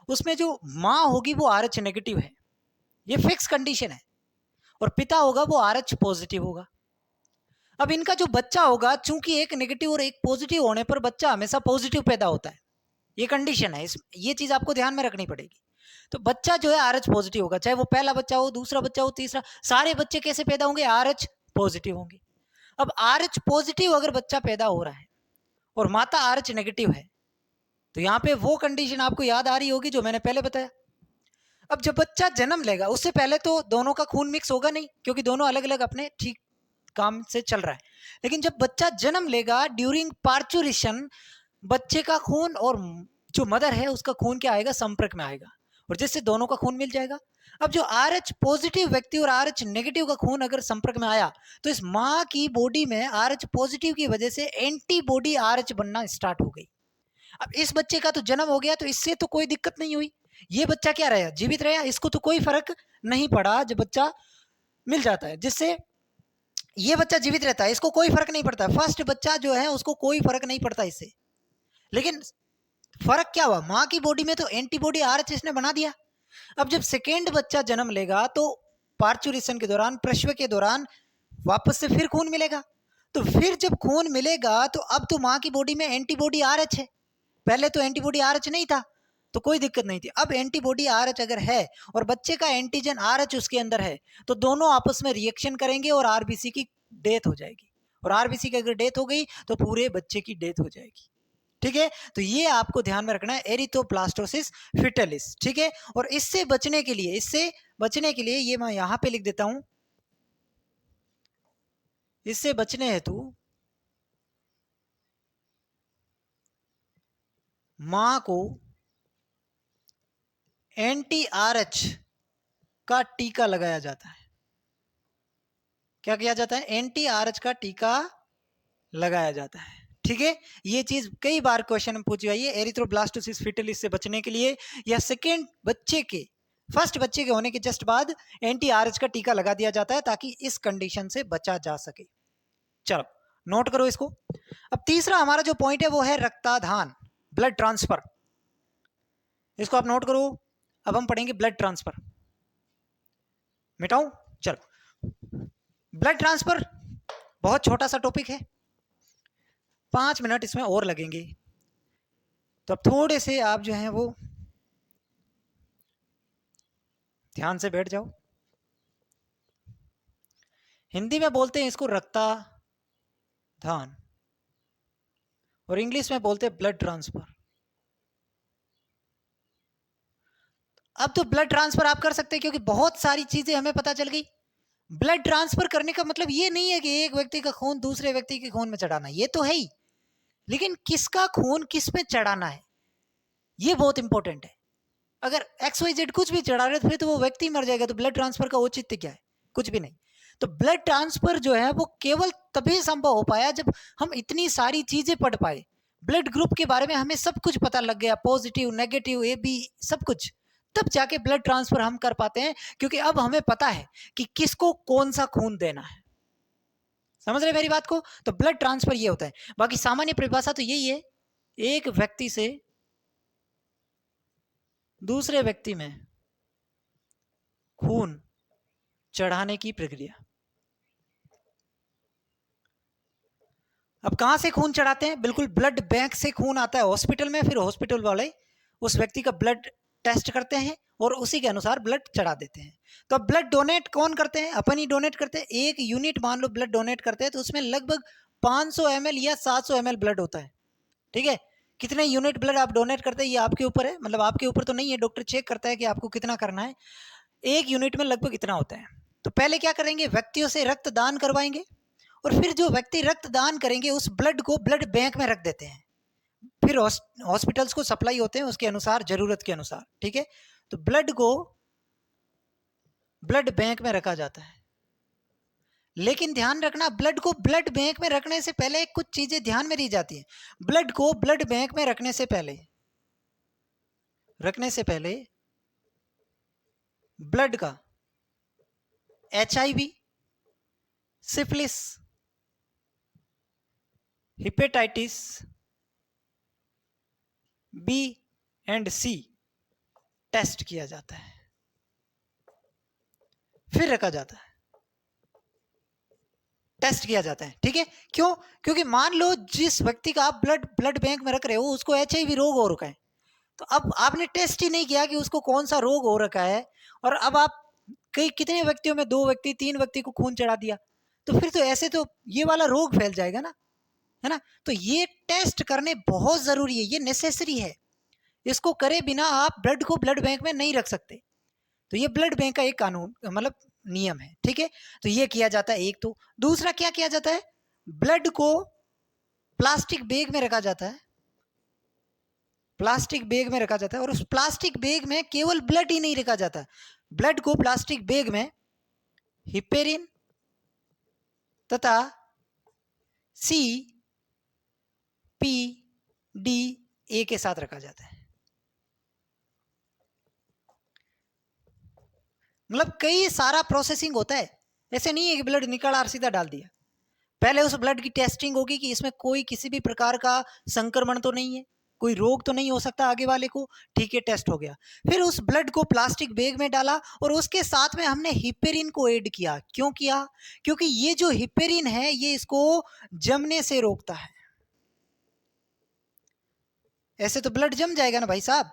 Speaker 2: उसमें जो मां होगी वो RH नेगेटिव है, ये फिक्स कंडीशन है, और पिता होगा वो RH पॉजिटिव होगा। अब इनका जो बच्चा होगा, चूंकि एक नेगेटिव और एक पॉजिटिव होने पर बच्चा हमेशा पॉजिटिव पैदा होता है, ये कंडीशन है, ये चीज आपको ध्यान में रखनी पड़ेगी। तो बच्चा जो है RH पॉजिटिव होगा, चाहे वो पहला बच्चा हो, दूसरा बच्चा हो, तीसरा, सारे बच्चे कैसे पैदा होंगे? RH पॉजिटिव होंगे। अब RH पॉजिटिव अगर बच्चा पैदा हो रहा है और माता RH नेगेटिव है, तो यहाँ पे वो कंडीशन आपको याद आ रही होगी जो मैंने पहले बताया। अब जब बच्चा जन्म लेगा, उससे पहले तो दोनों का खून मिक्स होगा नहीं, क्योंकि दोनों अलग अलग अपने ठीक काम से चल रहा है। लेकिन जब बच्चा जन्म लेगा, ड्यूरिंग पार्चुरेशन, बच्चे का खून और जो मदर है उसका खून क्या आएगा? संपर्क में आएगा, और जिससे दोनों का खून मिल जाएगा। अब जो RH पॉजिटिव व्यक्ति और RH नेगेटिव का खून अगर संपर्क में आया, तो इस माँ की बॉडी में RH पॉजिटिव की वजह से एंटीबॉडी RH बनना स्टार्ट हो गई। अब इस बच्चे का तो जन्म हो गया, तो इससे तो कोई दिक्कत नहीं हुई, ये बच्चा क्या रहा? जीवित रहा, इसको तो कोई फर्क नहीं पड़ा जब बच्चा मिल जाता है, जिससे ये बच्चा जीवित रहता है, इसको कोई फर्क नहीं पड़ता। फर्स्ट बच्चा जो है उसको कोई फर्क नहीं पड़ता इससे, लेकिन फर्क क्या हुआ? माँ की बॉडी में तो एंटीबॉडी RH इसने बना दिया। अब जब सेकेंड बच्चा जन्म लेगा तो पार्चुरेशन के दौरान, प्रसव के दौरान वापस से फिर खून मिलेगा। तो फिर जब खून मिलेगा तो अब तो माँ की बॉडी में एंटीबॉडी RH है, पहले तो एंटीबॉडी RH नहीं था, तो कोई दिक्कत नहीं थी। अब एंटीबॉडी RH अगर है और बच्चे का एंटीजन RH उसके अंदर है, तो दोनों आपस में रिएक्शन करेंगे और RBC की डेथ हो जाएगी, और RBC की अगर डेथ हो गई तो पूरे बच्चे की डेथ हो जाएगी। ठीक है, तो ये आपको ध्यान में रखना है, एरिथ्रोब्लास्टोसिस फिटलिस। ठीक है, और इससे बचने के लिए ये मैं यहां पे लिख देता हूं, इससे बचने हेतु मां को एंटी-आरएच का टीका लगाया जाता है। क्या किया जाता है? एंटी-आरएच का टीका लगाया जाता है। ठीक है, ये चीज कई बार क्वेश्चन में पूछी गई है। एरिथ्रोब्लास्टोसिस फिटलिस से बचने के लिए या सेकेंड बच्चे के फर्स्ट बच्चे के होने के जस्ट बाद एंटी-आरएच का टीका लगा दिया जाता है ताकि इस कंडीशन से बचा जा सके। चलो नोट करो इसको। अब तीसरा हमारा जो पॉइंट है वो है रक्ताधान, ब्लड ट्रांसफर। इसको आप नोट करो। अब हम पढ़ेंगे ब्लड ट्रांसफर। मिटाऊं? चलो, ब्लड ट्रांसफर बहुत छोटा सा टॉपिक है, 5 मिनट इसमें और लगेंगे, तो अब थोड़े से आप जो हैं वो ध्यान से बैठ जाओ। हिंदी में बोलते हैं इसको रक्ताधान और इंग्लिश में बोलते हैं ब्लड ट्रांसफर। अब तो ब्लड ट्रांसफर आप कर सकते हैं क्योंकि बहुत सारी चीजें हमें पता चल गई। ब्लड ट्रांसफर करने का मतलब ये नहीं है कि एक व्यक्ति का खून दूसरे व्यक्ति के खून में चढ़ाना, ये तो है ही, लेकिन किसका खून किस में चढ़ाना है ये बहुत इंपॉर्टेंट है। अगर XYZ कुछ भी चढ़ा रहे तो फिर तो वो व्यक्ति मर जाएगा, तो ब्लड ट्रांसफर का औचित्य क्या है? कुछ भी नहीं। तो ब्लड ट्रांसफर जो है वो केवल तभी संभव हो पाया जब हम इतनी सारी चीजें पढ़ पाए। ब्लड ग्रुप के बारे में हमें सब कुछ पता लग गया, पॉजिटिव नेगेटिव AB सब कुछ, तब जाके ब्लड ट्रांसफर हम कर पाते हैं, क्योंकि अब हमें पता है कि किसको कौन सा खून देना है। समझ रहे मेरी बात को? तो ब्लड ट्रांसफर ये होता है। बाकी सामान्य परिभाषा तो यही है, एक व्यक्ति से दूसरे व्यक्ति में खून चढ़ाने की प्रक्रिया। अब कहां से खून चढ़ाते हैं? बिल्कुल ब्लड बैंक से खून आता है हॉस्पिटल में, फिर हॉस्पिटल वाले उस व्यक्ति का ब्लड टेस्ट करते हैं और उसी के अनुसार ब्लड चढ़ा देते हैं। तो अब ब्लड डोनेट कौन करते हैं? अपन ही डोनेट करते हैं। 1 यूनिट मान लो ब्लड डोनेट करते हैं तो उसमें लगभग 500 ml या 700 ml ब्लड होता है। ठीक है, कितने यूनिट ब्लड आप डोनेट करते हैं ये आपके ऊपर है, मतलब आपके ऊपर तो नहीं है, डॉक्टर चेक करता है कि आपको कितना करना है। 1 यूनिट में लगभग इतना होता है। तो पहले क्या करेंगे? व्यक्तियों से रक्त दान करवाएंगे और फिर जो व्यक्ति रक्त दान करेंगे उस ब्लड को ब्लड बैंक में रख देते हैं। फिर हॉस्पिटल्स को सप्लाई होते हैं उसके अनुसार, जरूरत के अनुसार। ठीक है, तो ब्लड को ब्लड बैंक में रखा जाता है। लेकिन ध्यान रखना, ब्लड को ब्लड बैंक में रखने से पहले कुछ चीजें ध्यान में ली जाती हैं। ब्लड को ब्लड बैंक में रखने से पहले ब्लड का HIV, syphilis, hepatitis B and C test किया जाता है, फिर रखा जाता है, टेस्ट किया जाता है। ठीक है, क्यों? क्योंकि मान लो जिस व्यक्ति का आप ब्लड बैंक में रख रहे हो उसको HIV रोग हो रखा है, तो अब आपने टेस्ट ही नहीं किया कि उसको कौन सा रोग हो रखा है, और अब आप कितने व्यक्तियों में 2 व्यक्ति 3 व्यक्ति को खून चढ़ा दिया, तो फिर तो ऐसे तो ये वाला रोग फैल जाएगा ना, है ना? तो ये टेस्ट करने बहुत जरूरी है, ये नेसेसरी है। इसको करे बिना आप ब्लड को ब्लड बैंक में नहीं रख सकते। तो ये ब्लड बैंक का एक कानून मतलब नियम है। ठीक है, तो ये किया जाता है एक। तो दूसरा क्या किया जाता है? ब्लड को प्लास्टिक बैग में रखा जाता है, प्लास्टिक बैग में रखा जाता है, और उस प्लास्टिक बैग में केवल ब्लड ही नहीं रखा जाता, ब्लड को प्लास्टिक बैग में हिपेरिन तथा CPDA के साथ रखा जाता है। मतलब कई सारा प्रोसेसिंग होता है, ऐसे नहीं है कि ब्लड निकाला और सीधा डाल दिया। पहले उस ब्लड की टेस्टिंग होगी कि इसमें कोई किसी भी प्रकार का संक्रमण तो नहीं है, कोई रोग तो नहीं हो सकता आगे वाले को। ठीक है, टेस्ट हो गया, फिर उस ब्लड को प्लास्टिक बैग में डाला और उसके साथ में हमने हिपेरिन को ऐड किया। क्यों किया? क्योंकि ये जो हिपेरिन है ये इसको जमने से रोकता है। ऐसे तो ब्लड जम जाएगा ना भाई साहब,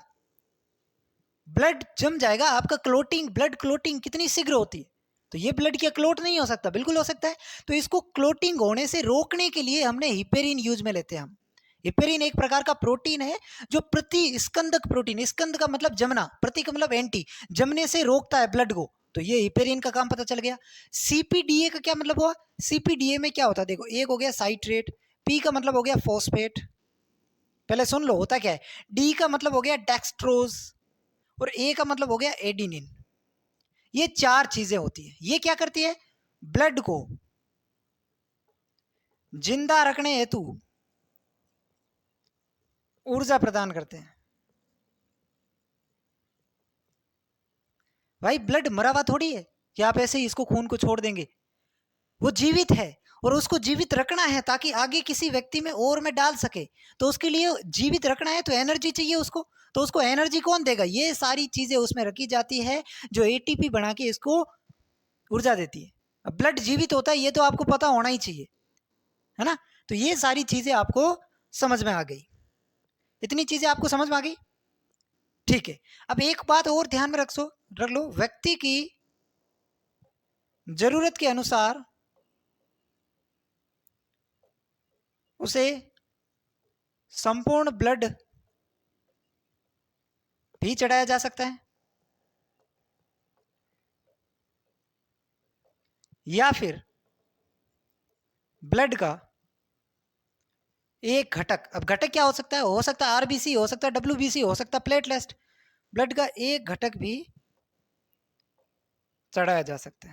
Speaker 2: ब्लड जम जाएगा, आपका क्लोटिंग, ब्लड क्लोटिंग कितनी शीघ्र होती है, तो ये ब्लड क्या क्लोट नहीं हो सकता? बिल्कुल हो सकता है। तो इसको क्लोटिंग होने से रोकने के लिए हमने हिपेरिन यूज में लेते हैं हम। हिपेरिन एक प्रकार का प्रोटीन है जो प्रतिस्कंदक प्रोटीन, स्कंद का मतलब जमना, प्रति का मतलब एंटी, जमने से रोकता है ब्लड को, तो ये हिपेरिन का काम पता चल गया। सीपीडीए का क्या मतलब हुआ? सीपीडीए में क्या होता है देखो, एक हो गया साइट्रेट, पी का मतलब हो गया फॉस्फेट, पहले सुन लो होता क्या है। डी का मतलब हो गया डेक्सट्रोज और ए का मतलब हो गया एडिनिन। ये चार चीजें होती है। ये क्या करती है? ब्लड को जिंदा रखने हेतु ऊर्जा प्रदान करते हैं। भाई ब्लड मरा हुआ थोड़ी है कि आप ऐसे ही इसको खून को छोड़ देंगे। वो जीवित है और उसको जीवित रखना है ताकि आगे किसी व्यक्ति में और में डाल सके। तो उसके लिए जीवित रखना है तो एनर्जी चाहिए उसको। तो उसको एनर्जी कौन देगा? ये सारी चीजें उसमें रखी जाती है जो एटीपी बना के इसको ऊर्जा देती है। अब ब्लड जीवित होता है ये तो आपको पता होना ही चाहिए, है ना। तो ये सारी चीजें आपको समझ में आ गई। इतनी चीजें आपको समझ में आ गई, ठीक है। अब एक बात और ध्यान में रख लो, व्यक्ति की जरूरत के अनुसार उसे संपूर्ण ब्लड भी चढ़ाया जा सकता है या फिर ब्लड का एक घटक। अब घटक क्या हो सकता है? हो सकता है आरबीसी, हो सकता है डब्ल्यूबीसी, हो सकता है प्लेटलेट। ब्लड का एक घटक भी चढ़ाया जा सकता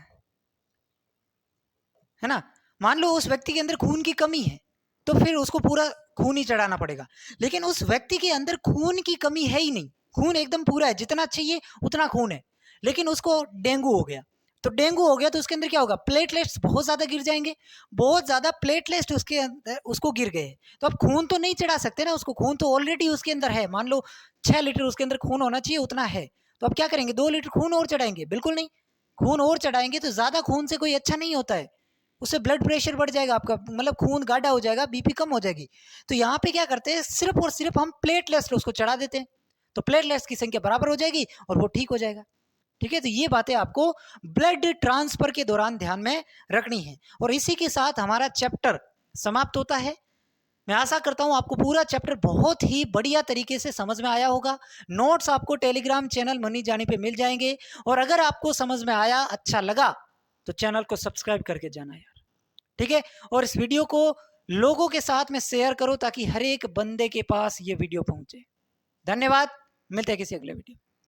Speaker 2: है ना। मान लो उस व्यक्ति के अंदर खून की कमी है तो फिर उसको पूरा खून ही चढ़ाना पड़ेगा। लेकिन उस व्यक्ति के अंदर खून की कमी है ही नहीं, खून एकदम पूरा है, जितना चाहिए उतना खून है, लेकिन उसको डेंगू हो गया। तो डेंगू हो गया तो उसके अंदर क्या होगा? प्लेटलेट्स बहुत ज्यादा गिर जाएंगे, बहुत ज्यादा प्लेटलेट्स उसके अंदर उसको गिर गए। तो अब खून तो नहीं चढ़ा सकते ना उसको, खून तो ऑलरेडी उसके अंदर है। मान लो 6 लीटर उसके अंदर खून होना चाहिए, उतना है। तो अब क्या करेंगे? 2 लीटर खून और चढ़ाएंगे? बिल्कुल नहीं। खून और चढ़ाएंगे तो ज्यादा खून से कोई अच्छा नहीं होता है, उससे ब्लड प्रेशर बढ़ जाएगा आपका, मतलब खून गाढ़ा हो जाएगा, बीपी कम हो जाएगी। तो यहाँ पे क्या करते हैं? सिर्फ और सिर्फ हम प्लेटलेट्स उसको चढ़ा देते हैं, तो प्लेटलेट्स की संख्या बराबर हो जाएगी और वो ठीक हो जाएगा। ठीक है, तो ये बातें आपको ब्लड ट्रांसफर के दौरान ध्यान में रखनी है। और इसी के साथ हमारा चैप्टर समाप्त होता है। मैं आशा करता हूं आपको पूरा चैप्टर बहुत ही बढ़िया तरीके से समझ में आया होगा। नोट्स आपको टेलीग्राम चैनल मनी जाने पे मिल जाएंगे। और अगर आपको समझ में आया, अच्छा लगा, तो चैनल को सब्सक्राइब करके जाना यार, ठीक है। और इस वीडियो को लोगों के साथ में शेयर करो ताकि हर एक बंदे के पास ये वीडियो पहुंचे। धन्यवाद, मिलते हैं किसी अगले वीडियो।